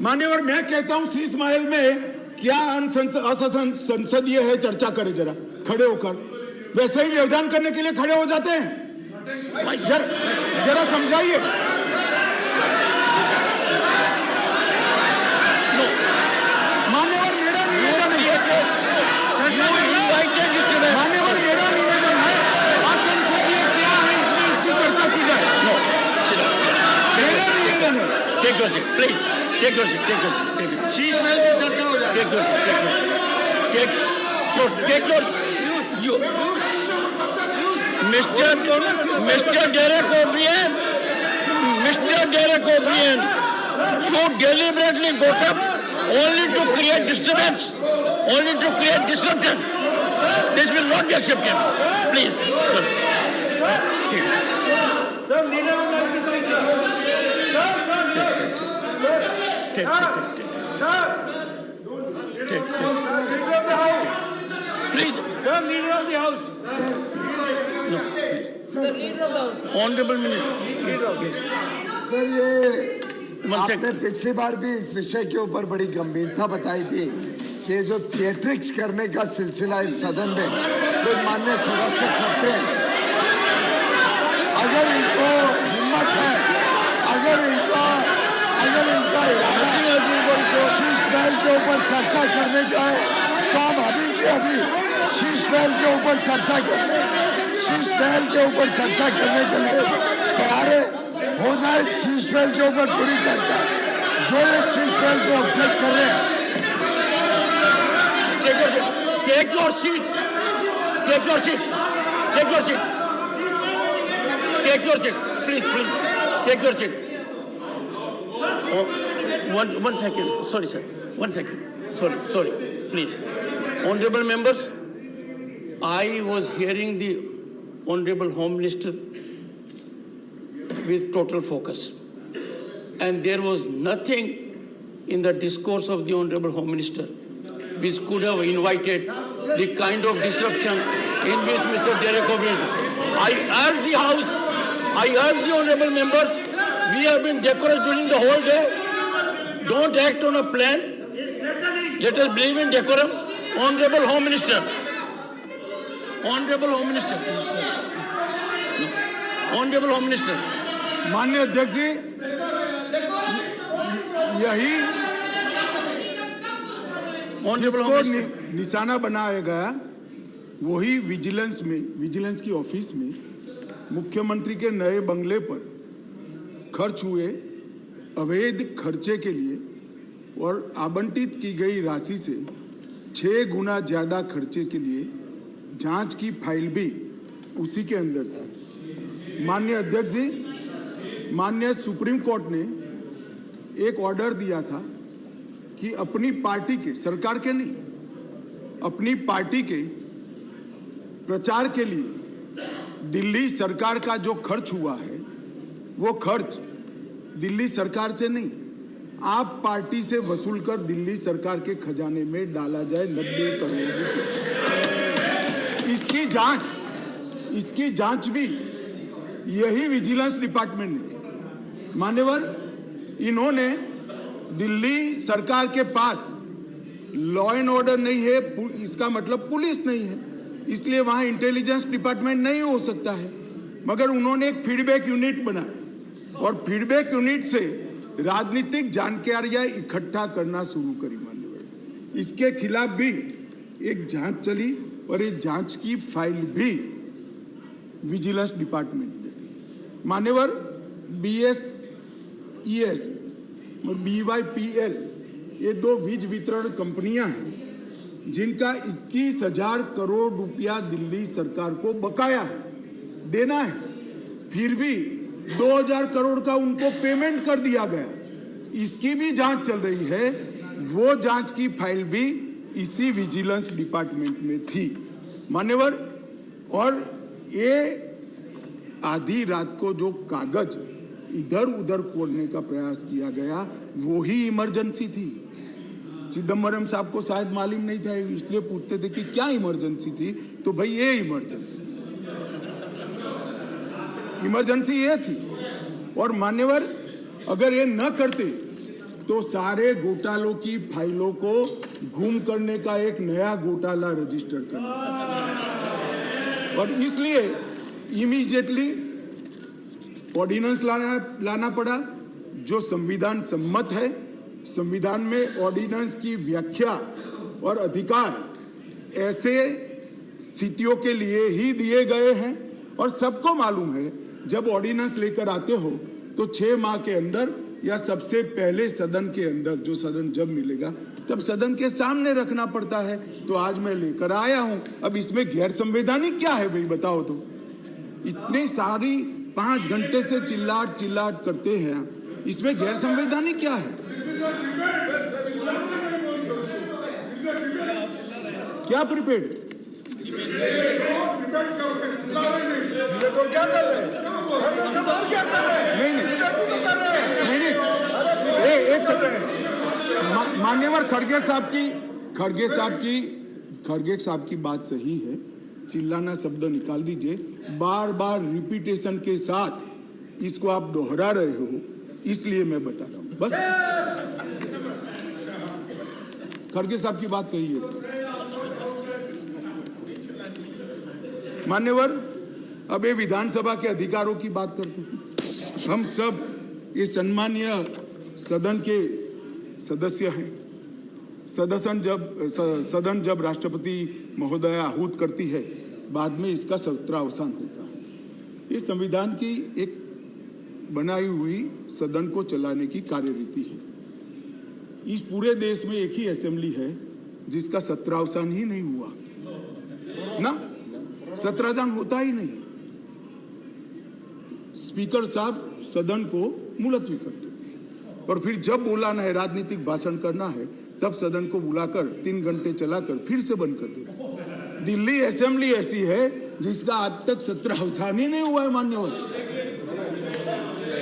मान्यवर, मैं कहता हूं शीश महल में क्या असंसदीय है, चर्चा करें जरा खड़े होकर। वैसे ही व्यवधान करने के लिए खड़े हो जाते हैं, जरा समझाइए। मान्यवर, मेरा निवेदन है, मान्यवर मेरा निवेदन है, असंसदीय क्या है इसमें इसकी चर्चा की जाए। मेरा निवेदन है। Take your seat, please. Take your seat. Take your seat. Take your seat. Sheesh Mahal की चर्चा हो जाए। Take your seat. Take your you. Mr. Derek O'Brien. you deliberately got up only to create disturbance, only to create disruption. This will not be accepted. Please. Sir, leader would like to speak, sir. Please. Sir, leader of the house. Honorable Minister. Sir ये One आपने second. पिछली बार भी इस विषय के ऊपर बड़ी गंभीरता बताई थी कि जो थिएट्रिक्स करने का सिलसिला इस सदन में जो माननीय सदस्य करते हैं, अगर इनको हिम्मत है, अगर इनका इरादा शीश महल के ऊपर चर्चा करने का है, तो हम अभी के अभी शीश महल के ऊपर चर्चा करने के लिए तैयार है। हो जाए शीश महल के ऊपर पूरी चर्चा। जो ये शीश महल को ऑब्जेक्ट कर रहे हैं, Take your seat. Take your seat. Take your seat. Take your seat. Please, please. Take your seat. Oh, one second. Sorry, sir. 1 second. Sorry. Please. Honorable members, I was hearing the Honorable Home Minister with total focus. And there was nothing in the discourse of the Honorable Home Minister which could have invited the kind of disruption in which Mr. Derek O'Brien. I urge the House, I urge the Honorable members, we have been decorous during the whole day. Don't act on a plan. Let us believe in decorum. Honorable Home Minister. Honorable Home Minister. Honorable Home Minister. माननीय अध्यक्ष जी, यही जिसको निशाना बनाया गया वही vigilance की office में मुख्यमंत्री के नए बंगले पर खर्च हुए अवैध खर्चे के लिए और आवंटित की गई राशि से 6 गुना ज्यादा खर्चे के लिए जांच की फाइल भी उसी के अंदर थी। माननीय अध्यक्ष जी, माननीय सुप्रीम कोर्ट ने एक ऑर्डर दिया था कि अपनी पार्टी के, सरकार के नहीं, अपनी पार्टी के प्रचार के लिए दिल्ली सरकार का जो खर्च हुआ है वो खर्च दिल्ली सरकार से नहीं, आप पार्टी से वसूल कर दिल्ली सरकार के खजाने में डाला जाए 90 करोड़ रुपए। इसकी जांच भी यही विजिलेंस डिपार्टमेंट ने की। मान्यवर, इन्होंने दिल्ली सरकार के पास लॉ एंड ऑर्डर नहीं है, इसका मतलब पुलिस नहीं है, इसलिए वहां इंटेलिजेंस डिपार्टमेंट नहीं हो सकता है, मगर उन्होंने एक फीडबैक यूनिट बनाया और फीडबैक यूनिट से राजनीतिक जानकारियां इकट्ठा करना शुरू करी। मान्यवर, इसके खिलाफ भी एक जांच चली और ये जांच की फाइल भी विजिलेंस डिपार्टमेंट ने दी। मान्यवर, BSES और BYPL ये 2 वीज वितरण कंपनियां हैं जिनका 21,000 करोड़ रुपया दिल्ली सरकार को बकाया है, देना है, फिर भी 2,000 करोड़ का उनको पेमेंट कर दिया गया। इसकी भी जांच चल रही है, वो जांच की फाइल भी इसी विजिलेंस डिपार्टमेंट में थी। मान्यवर, और ये आधी रात को जो कागज इधर उधर खोलने का प्रयास किया गया वो ही इमरजेंसी थी। चिदम्बरम साहब को शायद मालूम नहीं था, इसलिए पूछते थे कि क्या इमरजेंसी थी, तो भाई ये इमरजेंसी थी, इमरजेंसी ये थी। और मान्यवर, अगर ये न करते तो सारे घोटालों की फाइलों को गुम करने का एक नया घोटाला रजिस्टर करना, और इसलिए इमीडिएटली ऑर्डिनेंस लाना पड़ा जो संविधान सम्मत है। संविधान में ऑर्डिनेंस की व्याख्या और अधिकार ऐसे स्थितियों के लिए ही दिए गए हैं, और सबको मालूम है जब ऑर्डिनेंस लेकर आते हो तो 6 माह के अंदर या सबसे पहले सदन के अंदर, जो सदन जब मिलेगा तब सदन के सामने रखना पड़ता है। तो आज मैं लेकर आया हूं। अब इसमें गैर संवैधानिक क्या है भाई, बताओ तो? इतनी सारी 5 घंटे से चिल्लाट करते हैं, इसमें गैर संवैधानिक क्या है? क्या प्रीपेड? तो क्या कर रहे हैं? सवाल क्या कर रहे हैं? नहीं तो कर रहे हैं। नहीं, एक सेकंड। मान्यवर खड़गे साहब की बात सही है। चिल्लाना शब्द निकाल दीजिए। बार बार रिपीटेशन के साथ इसको आप दोहरा रहे हो, इसलिए मैं बता रहा हूं। बस खड़गे साहब की बात सही है सर। मान्यवर, अब ये विधानसभा के अधिकारों की बात करते हैं। हम सब ये सदन के सदस्य हैं। सदन जब राष्ट्रपति महोदय आहूत करती है, बाद में इसका सत्रावसान होता है। ये संविधान की एक बनाई हुई सदन को चलाने की कार्यरीति है। इस पूरे देश में एक ही असेंबली है जिसका सत्रावसान ही नहीं हुआ ना, सत्रावसान होता ही नहीं। स्पीकर साहब सदन को मुलतवी करते हैं और फिर जब बुलाना है, राजनीतिक भाषण करना है, तब सदन को बुलाकर 3 घंटे चलाकर फिर से बंद कर देते हैं। दिल्ली असेंबली ऐसी है जिसका आज तक सत्रावसान ही नहीं हुआ है। मान्यवर,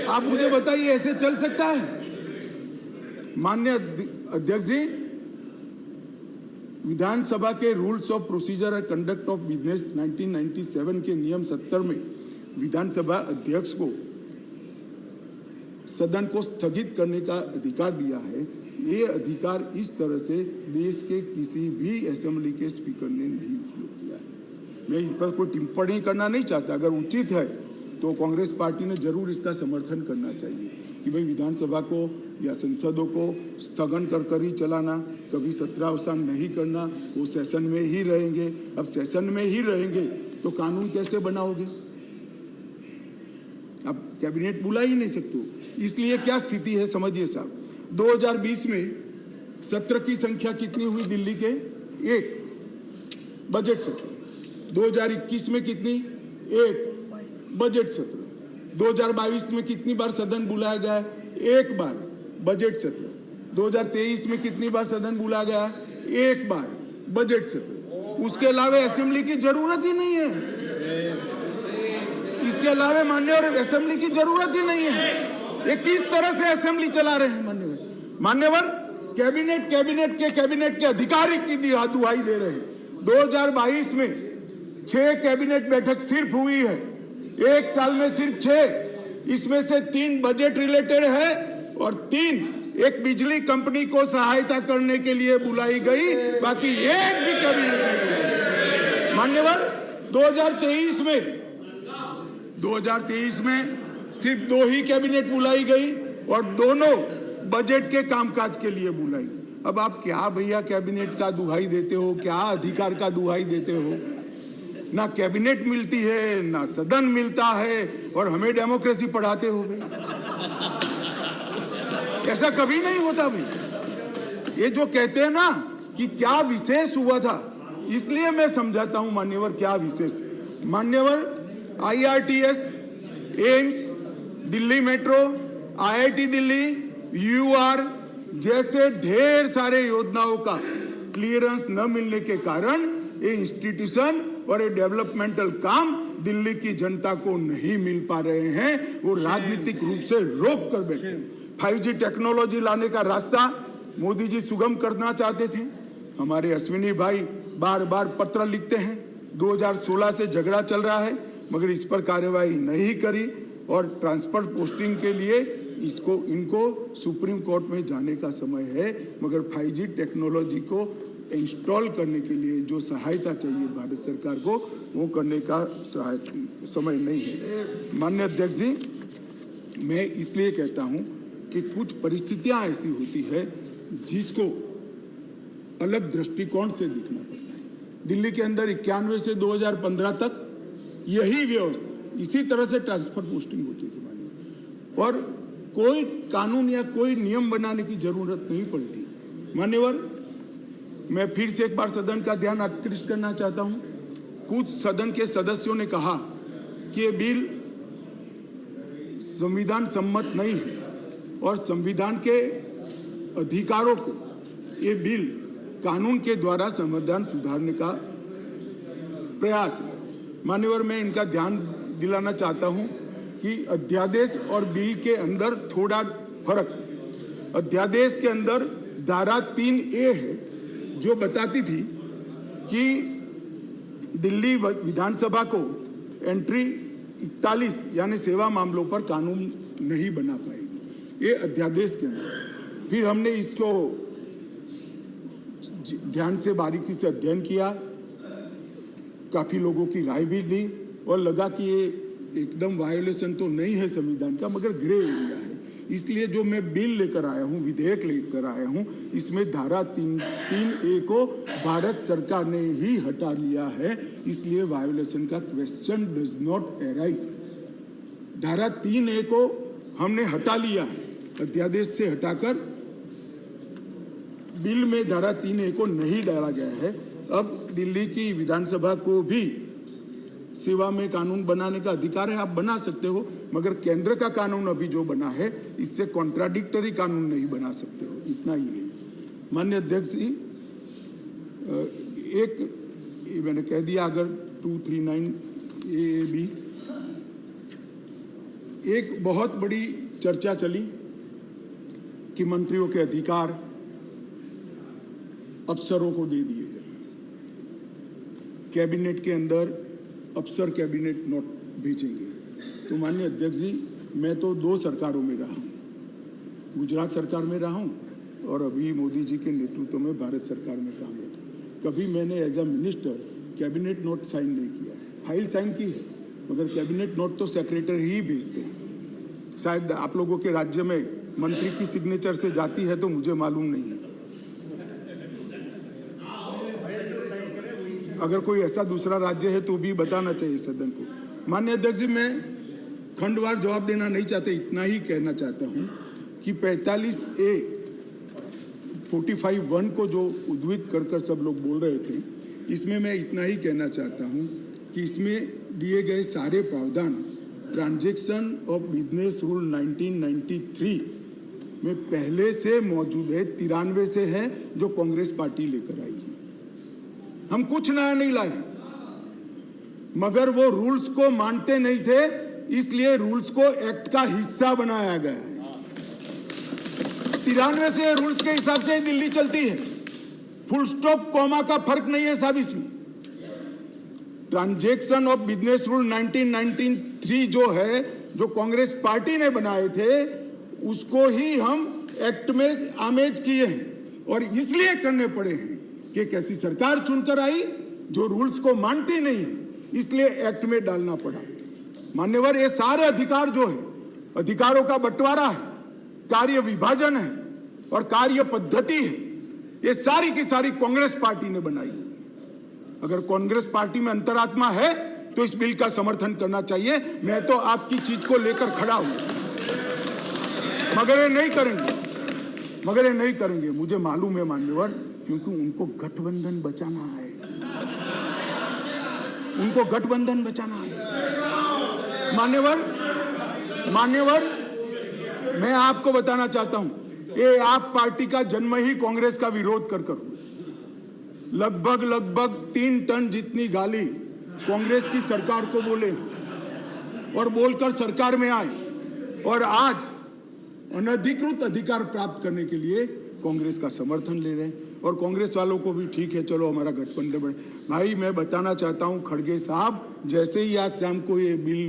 आप मुझे बताइए, ऐसे चल सकता है? माननीय अध्यक्ष जी, विधानसभा के rules of procedure and conduct of business 1997 के नियम 70 में विधानसभा अध्यक्ष को सदन को स्थगित करने का अधिकार दिया है। ये अधिकार इस तरह से देश के किसी भी असेंबली के स्पीकर ने नहीं उपयोग किया है। मैं इस पर कोई टिप्पणी करना नहीं चाहता। अगर उचित है तो कांग्रेस पार्टी ने जरूर इसका समर्थन करना चाहिए कि भाई विधानसभा को या संसदों को स्थगन कर ही चलाना, कभी सत्रावसान नहीं करना, वो सेशन में ही रहेंगे। अब सेशन में ही रहेंगे तो कानून कैसे बनाओगे? अब कैबिनेट बुला ही नहीं सकते। इसलिए क्या स्थिति है समझिए साहब। 2020 में सत्र की संख्या कितनी हुई दिल्ली के? 1 बजट सत्र। 2021 में कितनी? 1 बजट सत्र। 2022 में कितनी बार सदन बुलाया गया? 1 बार बजट सत्र। 2023 में कितनी बार सदन बुलाया गया? 1 बार बजट सत्र। उसके अलावा असेंबली की जरूरत ही नहीं है। इसके अलावा मान्यवर असेंबली की जरूरत ही नहीं है। ये किस तरह से असेंबली चला रहे हैं मान्यवर? कैबिनेट के अधिकारी की दुहाई दे रहे हैं। 2022 में 6 कैबिनेट बैठक सिर्फ हुई है, 1 साल में सिर्फ 6। इसमें से 3 बजट रिलेटेड है और 3 एक बिजली कंपनी को सहायता करने के लिए बुलाई गई, बाकी एक भी कैबिनेट नहीं बुलाई। मान्यवर, 2023 में सिर्फ 2 ही कैबिनेट बुलाई गई और दोनों बजट के कामकाज के लिए बुलाई। अब आप क्या भैया कैबिनेट का दुहाई देते हो, क्या अधिकार का दुहाई देते हो? ना कैबिनेट मिलती है, ना सदन मिलता है, और हमें डेमोक्रेसी पढ़ाते हो। ऐसा कभी नहीं होता भाई। ये जो कहते हैं ना कि क्या विशेष हुआ था, इसलिए मैं समझाता हूं मान्यवर क्या विशेष। मान्यवर, IRTS, AIIMS, Delhi metro, IIT Delhi, UR जैसे ढेर सारे योजनाओं का क्लियरेंस न मिलने के कारण ये इंस्टीट्यूशन और ये डेवलपमेंटल काम दिल्ली की जनता को नहीं मिल पा रहे हैं। वो राजनीतिक रूप से रोक कर बैठे हैं। 5G टेक्नोलॉजी लाने का रास्ता मोदी जी सुगम करना चाहते थे। हमारे अश्विनी भाई बार बार पत्र लिखते हैं। 2016 से झगड़ा चल रहा है, मगर इस पर कार्यवाही नहीं करी और ट्रांसफर पोस्टिंग के लिए इनको सुप्रीम कोर्ट में जाने का समय है, मगर 5G टेक्नोलॉजी को इंस्टॉल करने के लिए जो सहायता चाहिए भारत सरकार को, वो करने का समय नहीं है। माननीय अध्यक्ष जी, मैं इसलिए कहता हूं कि कुछ परिस्थितियां ऐसी होती है जिसको अलग दृष्टिकोण से देखना पड़ता है। दिल्ली के अंदर 91 से 2015 तक यही व्यवस्था, इसी तरह से ट्रांसफर पोस्टिंग होती थी और कोई कानून या कोई नियम बनाने की जरूरत नहीं पड़ती। मान्यवर, मैं फिर से एक बार सदन का ध्यान आकृष्ट करना चाहता हूं। कुछ सदन के सदस्यों ने कहा कि ये बिल संविधान सम्मत नहीं है और संविधान के अधिकारों को ये बिल कानून के द्वारा संविधान सुधारने का प्रयास है। मान्यवर, मैं इनका ध्यान दिलाना चाहता हूं कि अध्यादेश और बिल के अंदर थोड़ा फर्क। अध्यादेश के अंदर धारा 3A है जो बताती थी कि दिल्ली विधानसभा को एंट्री 41 यानी सेवा मामलों पर कानून नहीं बना पाएगी, ये अध्यादेश के अंदर। फिर हमने इसको ध्यान से बारीकी से अध्ययन किया, काफी लोगों की राय भी ली और लगा कि ये एकदम वायोलेशन तो नहीं है संविधान का, मगर ग्रे एरिया है। इसलिए जो मैं बिल लेकर आया हूं, विधेयक लेकर आया हूं, इसमें धारा 3A को भारत सरकार ने ही हटा लिया है, इसलिए वायोलेशन का क्वेश्चन डज नॉट अराइज। धारा 3A को हमने हटा लिया है, अध्यादेश से हटाकर बिल में धारा 3A को नहीं डाला गया है। अब दिल्ली की विधानसभा को भी सेवा में कानून बनाने का अधिकार है, आप बना सकते हो, मगर केंद्र का कानून अभी जो बना है इससे कॉन्ट्राडिक्टरी कानून नहीं बना सकते हो, इतना ही है। माननीय अध्यक्ष जी, एक मैंने कह दिया, अगर 239 AAB एक बहुत बड़ी चर्चा चली कि मंत्रियों के अधिकार अफसरों को दे दिए गए, कैबिनेट के अंदर अफसर कैबिनेट नोट भेजेंगे। तो माननीय अध्यक्ष जी, मैं तो 2 सरकारों में रहा हूँ, गुजरात सरकार में रहा हूँ और अभी मोदी जी के नेतृत्व में भारत सरकार में काम किया। कभी मैंने as a minister cabinet note sign नहीं किया, फाइल साइन की है, मगर कैबिनेट नोट तो सेक्रेटरी ही भेजते हैं। शायद आप लोगों के राज्य में मंत्री की सिग्नेचर से जाती है तो मुझे मालूम नहीं है। अगर कोई ऐसा दूसरा राज्य है तो भी बताना चाहिए सदन को। माननीय अध्यक्ष जी, मैं खंडवार जवाब देना नहीं चाहता, इतना ही कहना चाहता हूं कि 45A 45(1) को जो उद्धृत कर सब लोग बोल रहे थे, इसमें मैं इतना ही कहना चाहता हूं कि इसमें दिए गए सारे प्रावधान ट्रांजैक्शन ऑफ बिजनेस रूल 1993 में पहले से मौजूद है, 93 से है जो कांग्रेस पार्टी लेकर आई है। हम कुछ नया नहीं लाए, मगर वो रूल्स को मानते नहीं थे, इसलिए रूल्स को एक्ट का हिस्सा बनाया गया है। 93 से रूल्स के हिसाब से दिल्ली चलती है, फुल स्टॉप कॉमा का फर्क नहीं है साहब इसमें। ट्रांजैक्शन ऑफ बिजनेस रूल 1993 जो है, जो कांग्रेस पार्टी ने बनाए थे, उसको ही हम एक्ट में आमेज किए हैं और इसलिए करने पड़े हैं कि एक ऐसी सरकार चुनकर आई जो रूल्स को मानती नहीं है, इसलिए एक्ट में डालना पड़ा। मान्यवर, ये सारे अधिकार जो है, अधिकारों का बंटवारा है, कार्य विभाजन है और कार्य पद्धति है, ये सारी की सारी कांग्रेस पार्टी ने बनाई है। अगर कांग्रेस पार्टी में अंतरात्मा है तो इस बिल का समर्थन करना चाहिए। मैं तो आपकी चीज को लेकर खड़ा हूं, मगर ये नहीं करेंगे, मुझे मालूम है मान्यवर, क्योंकि उनको गठबंधन बचाना है, मान्यवर, मैं आपको बताना चाहता हूं, ये आप पार्टी का जन्म ही कांग्रेस का विरोध कर लगभग 3 टन जितनी गाली कांग्रेस की सरकार को बोले और बोलकर सरकार में आए, और आज अनधिकृत अधिकार प्राप्त करने के लिए कांग्रेस का समर्थन ले रहे हैं। और कांग्रेस वालों को भी ठीक है, चलो हमारा गठबंधन बढ़े। भाई, मैं बताना चाहता हूं खड़गे साहब, जैसे ही आज शाम को ये बिल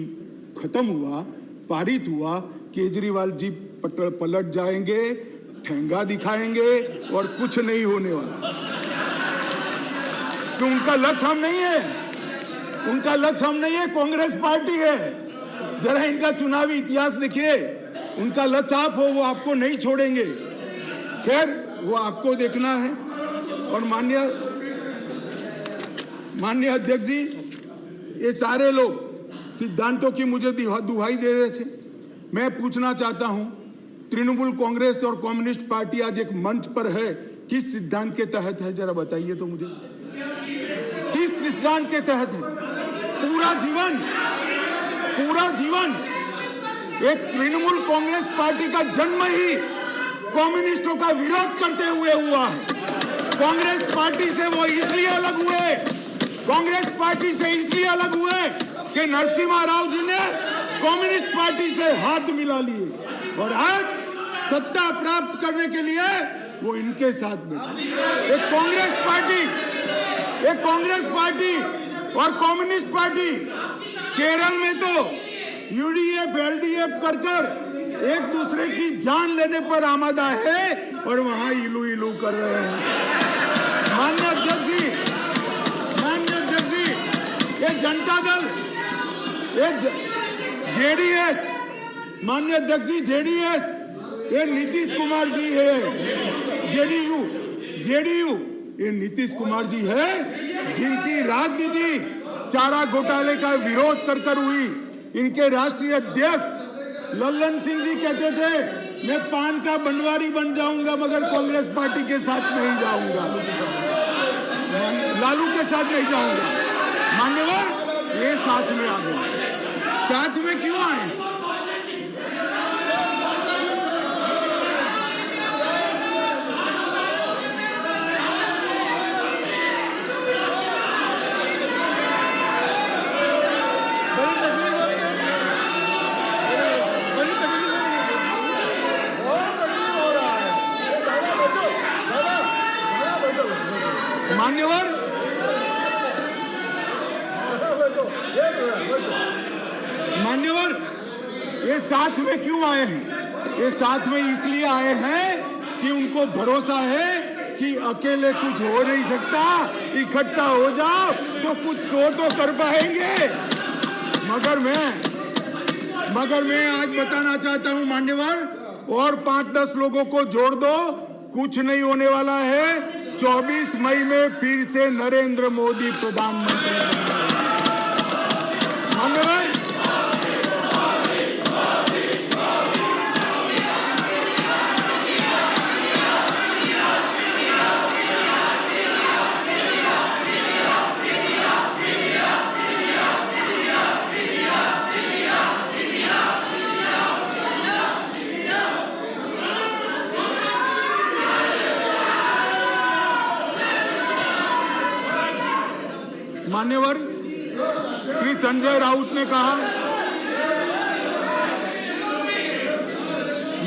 खत्म हुआ, पारित हुआ, केजरीवाल जी पलट जाएंगे, ठेंगा दिखाएंगे और कुछ नहीं होने वाला। तो उनका लक्ष्य हम नहीं है, कांग्रेस पार्टी है। जरा इनका चुनावी इतिहास देखिए, उनका लक्ष्य आप हो, वो आपको नहीं छोड़ेंगे। खैर, वो आपको देखना है। और माननीय अध्यक्ष जी, ये सारे लोग सिद्धांतों की मुझे दुहाई दे रहे थे। मैं पूछना चाहता हूं, तृणमूल कांग्रेस और कम्युनिस्ट पार्टी आज एक मंच पर है, किस सिद्धांत के तहत है? जरा बताइए तो मुझे, किस सिद्धांत के तहत है? पूरा जीवन एक तृणमूल कांग्रेस पार्टी का जन्म ही कम्युनिस्टों का विरोध करते हुए हुआ है। कांग्रेस पार्टी से वो इसलिए अलग हुए, कांग्रेस पार्टी से इसलिए अलग हुए कि नरसिम्हा राव जी ने कम्युनिस्ट पार्टी से हाथ मिला लिए और आज सत्ता प्राप्त करने के लिए वो इनके साथ में। एक कांग्रेस पार्टी और कम्युनिस्ट पार्टी केरल में तो यूडीएफ एलडीएफ कर एक दूसरे की जान लेने पर आमादा है और वहां इलू इलू कर रहे हैं। माननीय अध्यक्ष जी, ये जनता दल, ये जेडीएस, माननीय अध्यक्ष जी जेडीएस, ये नीतीश कुमार जी है। जेडीयू ये नीतीश कुमार जी है जिनकी राजनीति चारा घोटाले का विरोध कर हुई। इनके राष्ट्रीय अध्यक्ष लल्लन सिंह जी कहते थे मैं पान का बंडवारी बन जाऊंगा मगर कांग्रेस पार्टी के साथ नहीं जाऊंगा, लालू के साथ नहीं जाऊंगा। मान्यवर ये साथ में आ गए। साथ में क्यों आए? मान्यवर ये साथ में क्यों आए हैं? ये साथ में इसलिए आए हैं कि उनको भरोसा है कि अकेले कुछ हो नहीं सकता, इकट्ठा हो जाओ तो कुछ तो कर पाएंगे। मगर मैं आज बताना चाहता हूं मान्यवर, और 5-10 लोगों को जोड़ दो, कुछ नहीं होने वाला है। 24 मई में फिर से नरेंद्र मोदी प्रधानमंत्री बनेंगे। मान्यवर मान्यवर श्री संजय राउत ने कहा,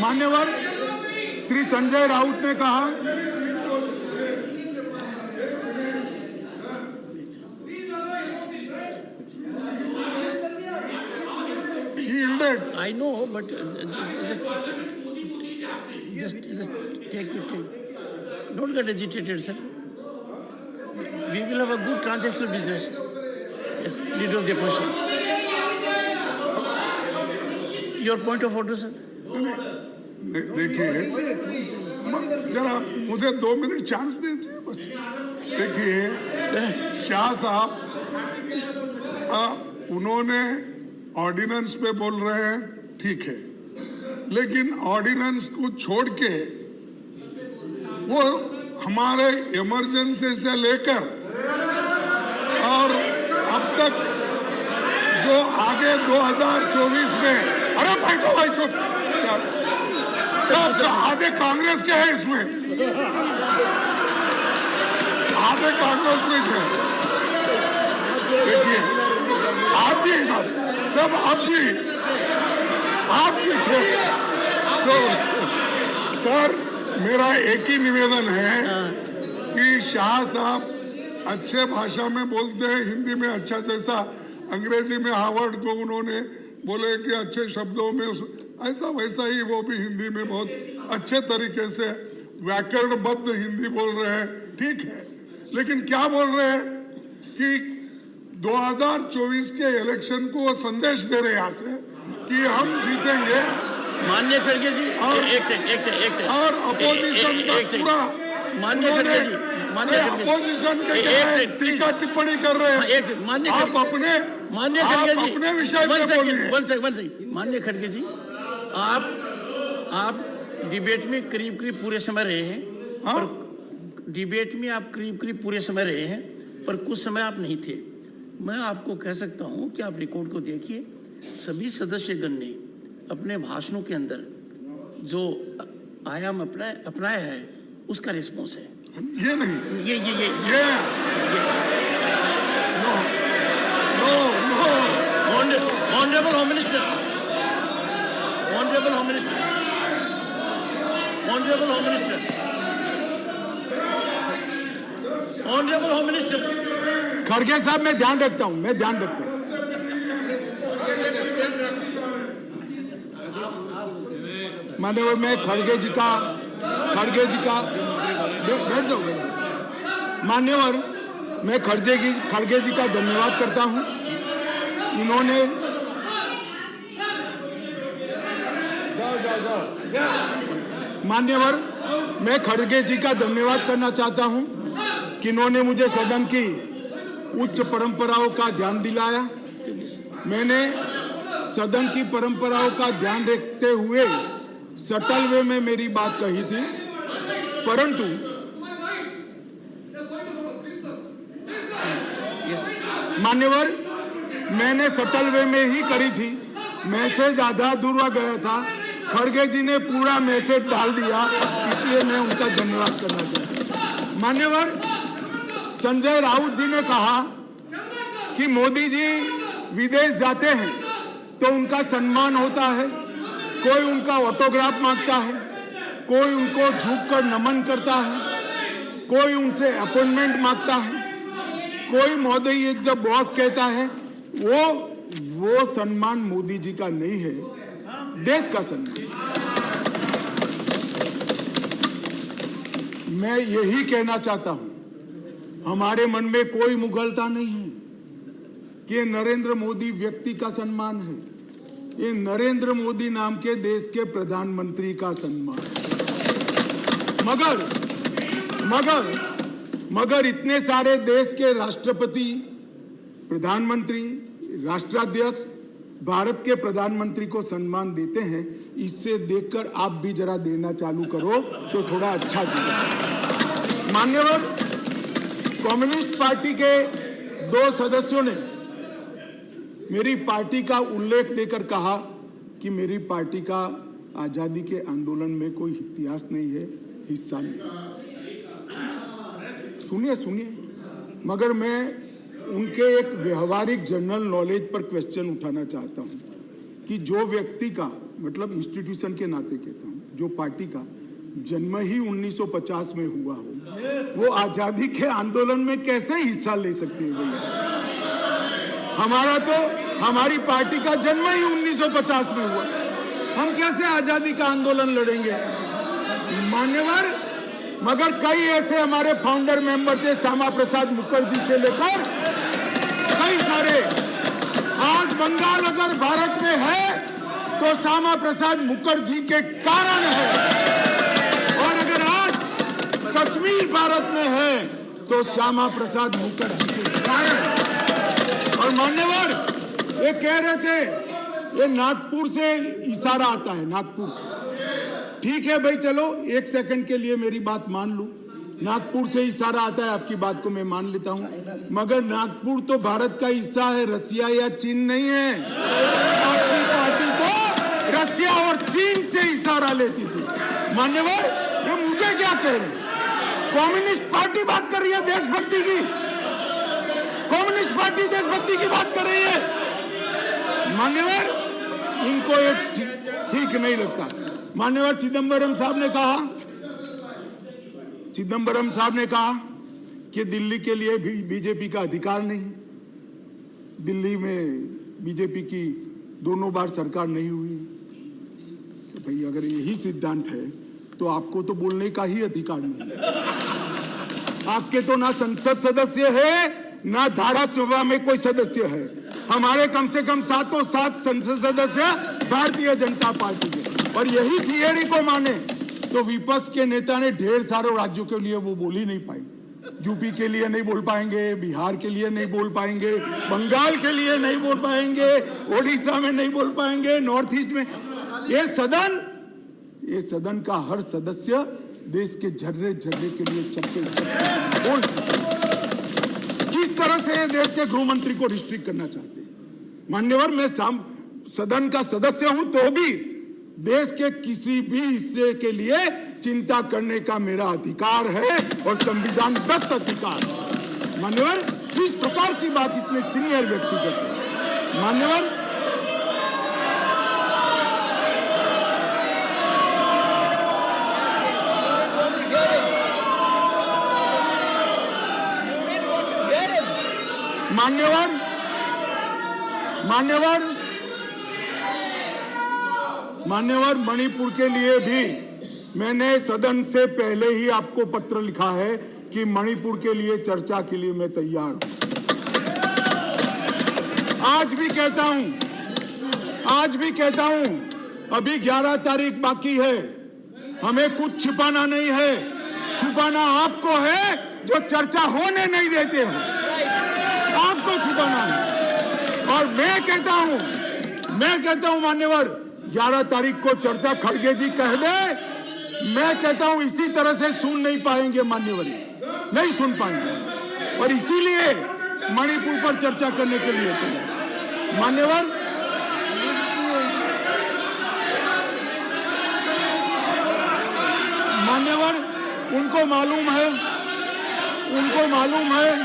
मान्यवर श्री संजय राउत ने कहा I know, but just take it. Don't get agitated, sir. We will have a good transactional business. Yes, leader of the opposition. Your point of order, sir. देखिए जरा मुझे 2 मिनट चांस दीजिए बस। देखिए शाह साहब उन्होंने ऑर्डिनेंस पे बोल रहे हैं, ठीक है, लेकिन ऑर्डिनेंस को छोड़ के वो हमारे इमरजेंसी से लेकर और अब तक जो आगे 2024 में, अरे भाई चुप, सब आधे कांग्रेस के हैं इसमें, आधे कांग्रेस में है। देखिए आप भी सब आप भी थे तो सर मेरा एक ही निवेदन है कि शाह साहब अच्छे भाषा में बोलते हैं, हिंदी में अच्छा, जैसा अंग्रेजी में हार्वर्ड को उन्होंने बोले कि अच्छे शब्दों में ऐसा वैसा ही वो भी हिंदी में बहुत अच्छे तरीके से व्याकरणबद्ध हिंदी बोल रहे हैं, ठीक है। लेकिन क्या बोल रहे हैं कि 2024 के इलेक्शन को वो संदेश दे रहे हैं यहाँ से कि हम जीतेंगे। माननीय खड़गे जी, और अपोजिशन का पूरा अपोजिशन के टीका टिप्पणी कर रहे हैं। आप अपने विषय में बोलिए। माननीय खड़गे जी, आप डिबेट में करीब पूरे समय रहे हैं, डिबेट में आप करीब पूरे समय रहे हैं, पर कुछ समय आप नहीं थे। मैं आपको कह सकता हूं कि आप रिकॉर्ड को देखिए, सभी सदस्यगण ने अपने भाषणों के अंदर जो आयाम अपनाया है उसका रिस्पॉन्स है। ये नहीं, ये no honourable home minister, honourable home minister, honourable home minister, honourable home minister. खड़गे साहब, मैं ध्यान रखता हूं। मान्यवर, मैं खड़गे जी का बैठ जाओ। मान्यवर, मैं खड़गे जी का धन्यवाद करता हूं। इन्होंने मान्यवर, मैं खड़गे जी का धन्यवाद करना चाहता हूं कि इन्होंने मुझे सदन की उच्च परंपराओं का ध्यान दिलाया। मैंने सदन की परंपराओं का ध्यान रखते हुए सटल वे में मेरी बात कही थी, परंतु मान्यवर, मैंने सटल वे में ही करी थी। मैसेज आधा अधूरा गया था, खड़गे जी ने पूरा मैसेज डाल दिया, इसलिए मैं उनका धन्यवाद करना चाहता हूं। मान्यवर, संजय राउत जी ने कहा कि मोदी जी विदेश जाते हैं तो उनका सम्मान होता है, कोई उनका ऑटोग्राफ मांगता है, कोई उनको झुककर नमन करता है, कोई उनसे अपॉइंटमेंट मांगता है, कोई मोदी जब बॉस कहता है, वो सम्मान मोदी जी का नहीं है, देश का सम्मान। मैं यही कहना चाहता हूं, हमारे मन में कोई मुगलता नहीं है कि नरेंद्र मोदी व्यक्ति का सम्मान है, ये नरेंद्र मोदी नाम के देश के प्रधानमंत्री का सम्मान। मगर इतने सारे देश के राष्ट्रपति, प्रधानमंत्री, राष्ट्राध्यक्ष भारत के प्रधानमंत्री को सम्मान देते हैं, इससे देखकर आप भी जरा देना चालू करो तो थोड़ा अच्छा दिखेगा। मान्यवर, कम्युनिस्ट पार्टी के 2 सदस्यों ने मेरी पार्टी का उल्लेख देकर कहा कि मेरी पार्टी का आजादी के आंदोलन में कोई इतिहास नहीं है, हिस्सा नहीं। सुनिए, मगर मैं उनके एक व्यवहारिक जनरल नॉलेज पर क्वेश्चन उठाना चाहता हूं कि जो व्यक्ति का, मतलब इंस्टीट्यूशन के नाते कहता हूं, जो पार्टी का जन्म ही 1950 में हुआ हो, वो आजादी के आंदोलन में कैसे हिस्सा ले सकते हैं भैया? हमारी पार्टी का जन्म ही 1950 में हुआ, हम कैसे आजादी का आंदोलन लड़ेंगे? मान्यवर, मगर कई ऐसे हमारे फाउंडर मेंबर थे, श्यामा प्रसाद मुखर्जी से लेकर कई सारे। आज बंगाल अगर भारत में है तो श्यामा प्रसाद मुखर्जी के कारण है, और अगर आज कश्मीर भारत में है तो श्यामा प्रसाद मुखर्जी के कारण। और मान्यवर, ये कह रहे थे ये नागपुर से इशारा आता है, नागपुर से। ठीक है भाई, चलो 1 सेकंड के लिए मेरी बात मान लूं, नागपुर से इशारा आता है, आपकी बात को मैं मान लेता हूं, मगर नागपुर तो भारत का हिस्सा है, रसिया या चीन नहीं है। आपकी पार्टी तो रसिया और चीन से इशारा लेती थी। मान्यवर, ये मुझे क्या कह रहे हैं? कम्युनिस्ट पार्टी बात कर रही है देशभक्ति की, कम्युनिस्ट पार्टी देशभक्ति की बात कर रही है। मान्यवर, इनको ये ठीक नहीं लगता। मान्यवर, चिदम्बरम साहब ने कहा कि दिल्ली के लिए भी बीजेपी का अधिकार नहीं, दिल्ली में बीजेपी की 2 बार सरकार नहीं हुई। तो भाई, अगर यही सिद्धांत है तो आपको तो बोलने का ही अधिकार नहीं है। आपके तो ना संसद सदस्य है, ना धारासभा में कोई सदस्य है। हमारे कम से कम 7 संसद सदस्य भारतीय जनता पार्टी के, और यही थियरी को माने तो विपक्ष के नेता ने ढेर सारे राज्यों के लिए वो बोल ही नहीं पाए। यूपी के लिए नहीं बोल पाएंगे, बिहार के लिए नहीं बोल पाएंगे, बंगाल के लिए नहीं बोल पाएंगे, ओडिशा में नहीं बोल पाएंगे, नॉर्थ ईस्ट में। ये सदन का हर सदस्य देश के झर्रे झर्रे के लिए चप्पे बोल सकते। किस तरह से देश के गृह मंत्री को रिस्ट्रिक्ट करना चाहते हैं? मान्यवर, मैं सदन का सदस्य हूं तो भी देश के किसी भी हिस्से के लिए चिंता करने का मेरा अधिकार है और संविधान दत्त अधिकार है। मान्यवर, इस प्रकार की बात इतने सीनियर व्यक्ति करते हैं। मान्यवर, मान्यवर, मान्यवर, मान्यवर, मणिपुर के लिए भी मैंने सदन से पहले ही आपको पत्र लिखा है कि मणिपुर के लिए चर्चा के लिए मैं तैयार हूं। आज भी कहता हूं, अभी 11 तारीख बाकी है, हमें कुछ छिपाना नहीं है। छिपाना आपको है जो चर्चा होने नहीं देते हैं, आपको छिपाना है। और मैं कहता हूं मान्यवर, 11 तारीख को चर्चा खड़गे जी कह दे, मैं कहता हूं इसी तरह से सुन नहीं पाएंगे मान्यवर, नहीं सुन पाएंगे। और इसीलिए मणिपुर पर चर्चा करने के लिए मान्यवर, उनको मालूम है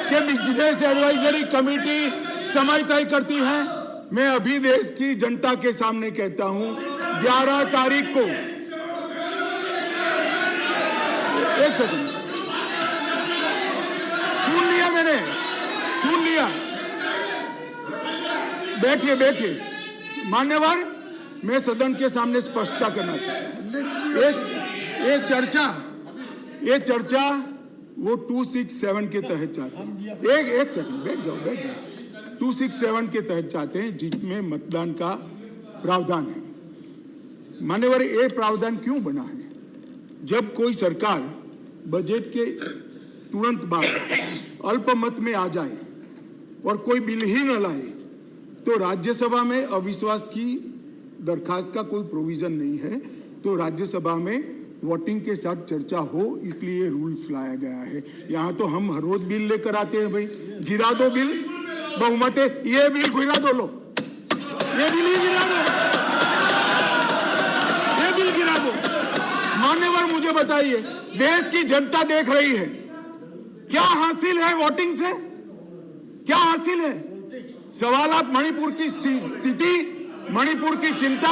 कि बिजनेस एडवाइजरी कमेटी समय तय करती है। मैं अभी देश की जनता के सामने कहता हूं, 11 तारीख को, एक सेकंड, सुन लिया, बैठिए। मान्यवर, मैं सदन के सामने स्पष्टता करना चाहता हूं। ये चर्चा वो 267 के तहत चाहते हैं। एक सेकंड, बैठ जाओ। 267 के तहत चाहते हैं, जिसमें मतदान का प्रावधान है। मान्यवर, ये प्रावधान क्यों बना है? जब कोई सरकार बजट के तुरंत बाद अल्पमत में आ जाए और कोई बिल ही न लाए, तो राज्यसभा में अविश्वास की दरखास्त का कोई प्रोविजन नहीं है, तो राज्यसभा में वोटिंग के साथ चर्चा हो, इसलिए रूल्स लाया गया है। यहाँ तो हम हर रोज बिल लेकर आते हैं, भाई गिरा दो बिल, बहुमत है, ये बिल गिरा दो, लो ये बिल ही गिरा दो, ये बिल गिरा दो। मान्यवर, मुझे बताइए, देश की जनता देख रही है, क्या हासिल है वोटिंग से? क्या हासिल है? सवाल आप मणिपुर की स्थिति, मणिपुर की चिंता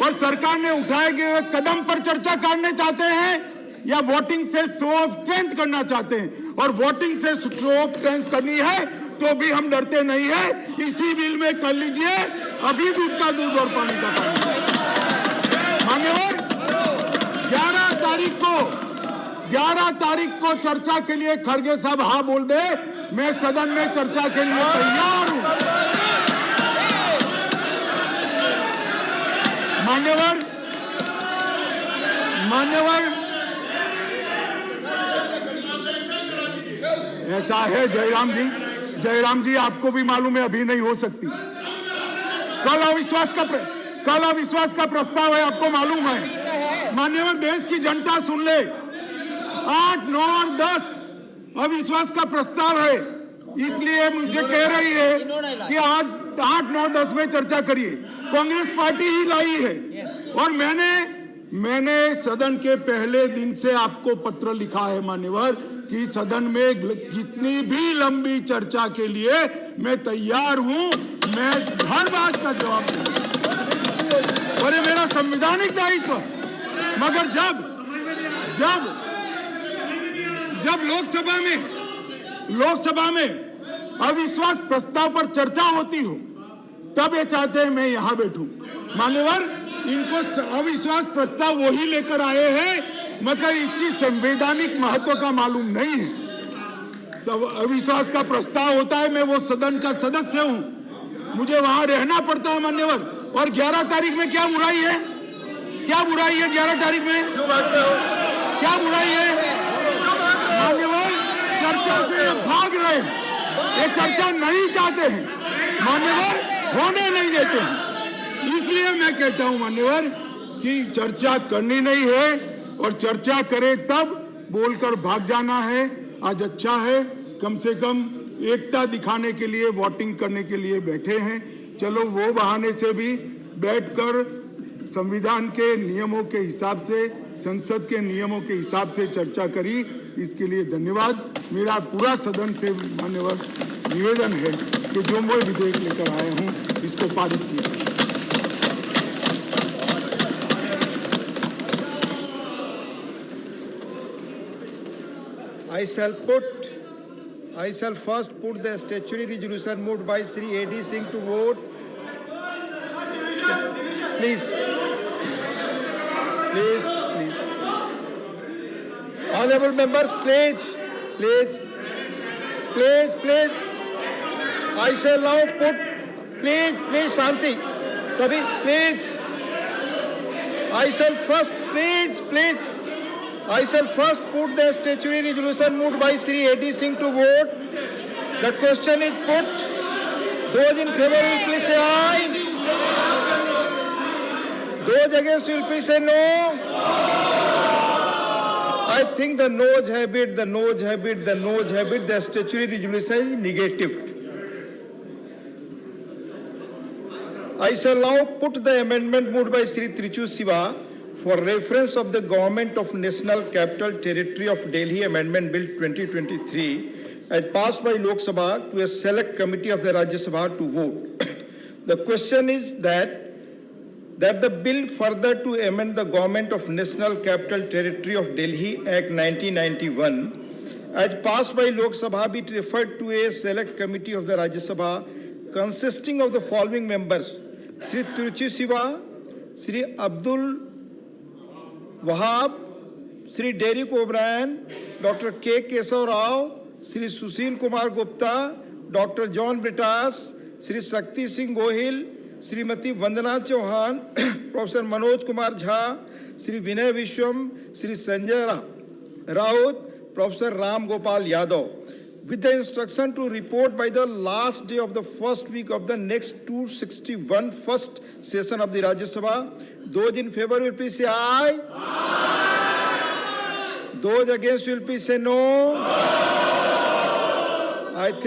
और सरकार ने उठाए गए कदम पर चर्चा करने चाहते हैं, या वोटिंग से शो ऑफ स्ट्रेंथ करना चाहते हैं? और वोटिंग से शो ऑफ स्ट्रेंथ करनी है तो भी हम डरते नहीं है, इसी बिल में कर लीजिए, अभी दूध का दूध और पानी का पानी। मान्यवर, 11 तारीख को चर्चा के लिए खड़गे साहब हाँ बोल दे, मैं सदन में चर्चा के लिए तैयार हूं। मान्यवर, ऐसा है जयराम जी, आपको भी मालूम है अभी नहीं हो सकती। कल अविश्वास का प्रस्ताव है, आपको मालूम है। मान्यवर, देश की जनता सुन ले, 8, 9 और 10 अविश्वास का प्रस्ताव है, इसलिए मुझे कह रही है कि आज 8, 9, 10 में चर्चा करिए। कांग्रेस पार्टी ही लाई है, और मैंने सदन के पहले दिन से आपको पत्र लिखा है मान्यवर, कि सदन में कितनी भी लंबी चर्चा के लिए मैं तैयार हूं, मैं हर बात का जवाब दूंगा, और ये मेरा संवैधानिक दायित्व। मगर जब लोकसभा में अविश्वास प्रस्ताव पर चर्चा होती हो, तब ये चाहते हैं मैं यहां बैठूं। मान्यवर, इनको अविश्वास प्रस्ताव वही लेकर आए हैं, मगर इसकी संवैधानिक महत्व का मालूम नहीं है। अविश्वास का प्रस्ताव होता है, मैं वो सदन का सदस्य हूं, मुझे वहां रहना पड़ता है मान्यवर। और 11 तारीख में क्या बुराई है? 11 तारीख में क्या बुराई है? मान्यवर, चर्चा से भाग रहे हैं, ये चर्चा नहीं चाहते हैं मान्यवर, होने नहीं देते हैं। इसलिए मैं कहता हूं मान्यवर कि चर्चा करनी नहीं है, और चर्चा करे तब बोलकर भाग जाना है। आज अच्छा है, कम से कम एकता दिखाने के लिए वोटिंग करने के लिए बैठे हैं, चलो वो बहाने से भी बैठकर संविधान के नियमों के हिसाब से, संसद के नियमों के हिसाब से चर्चा करी। इसके लिए धन्यवाद। मेरा पूरा सदन से मान्यवर निवेदन है कि जो मैं विधेयक लेकर आया हूं इसको पारित किया। I shall first put the statutory resolution moved by Sri A.D. Singh to vote. Please. Honorable members, please. I shall now put, please, Shanti. Sabhi, please. I shall first put the statutory resolution moved by Sri A.D. Singh to vote. The question is put. Those in favor will please say aye. Those against will please say no. I think the noes have it, the statutory resolution is negative. I shall now put the amendment moved by Sri Trichu Siva for reference of the Government of National Capital Territory of Delhi Amendment Bill 2023 as passed by Lok Sabha to a select committee of the Rajya Sabha to vote. The question is that the bill further to amend the Government of National Capital Territory of Delhi Act 1991 as passed by Lok Sabha be referred to a select committee of the Rajya Sabha consisting of the following members: Sri Trichu Siva, Sri Abdul Wahab, Sri Derek O'Brien, Dr. K. Kesav Rao, Sri Sushil Kumar Gupta, Dr. John Britas, Sri Shakti Singh Gohil, Srimati Vandana Chauhan, Professor Manoj Kumar Jha, Sri Vinay Vishwam, Sri Sanjay Raut, Professor Ram Gopal Yadav, with the instruction to report by the last day of the first week of the next 261 first session of the Rajya Sabha. Those in favor will please say aye. Those against will please say no. I think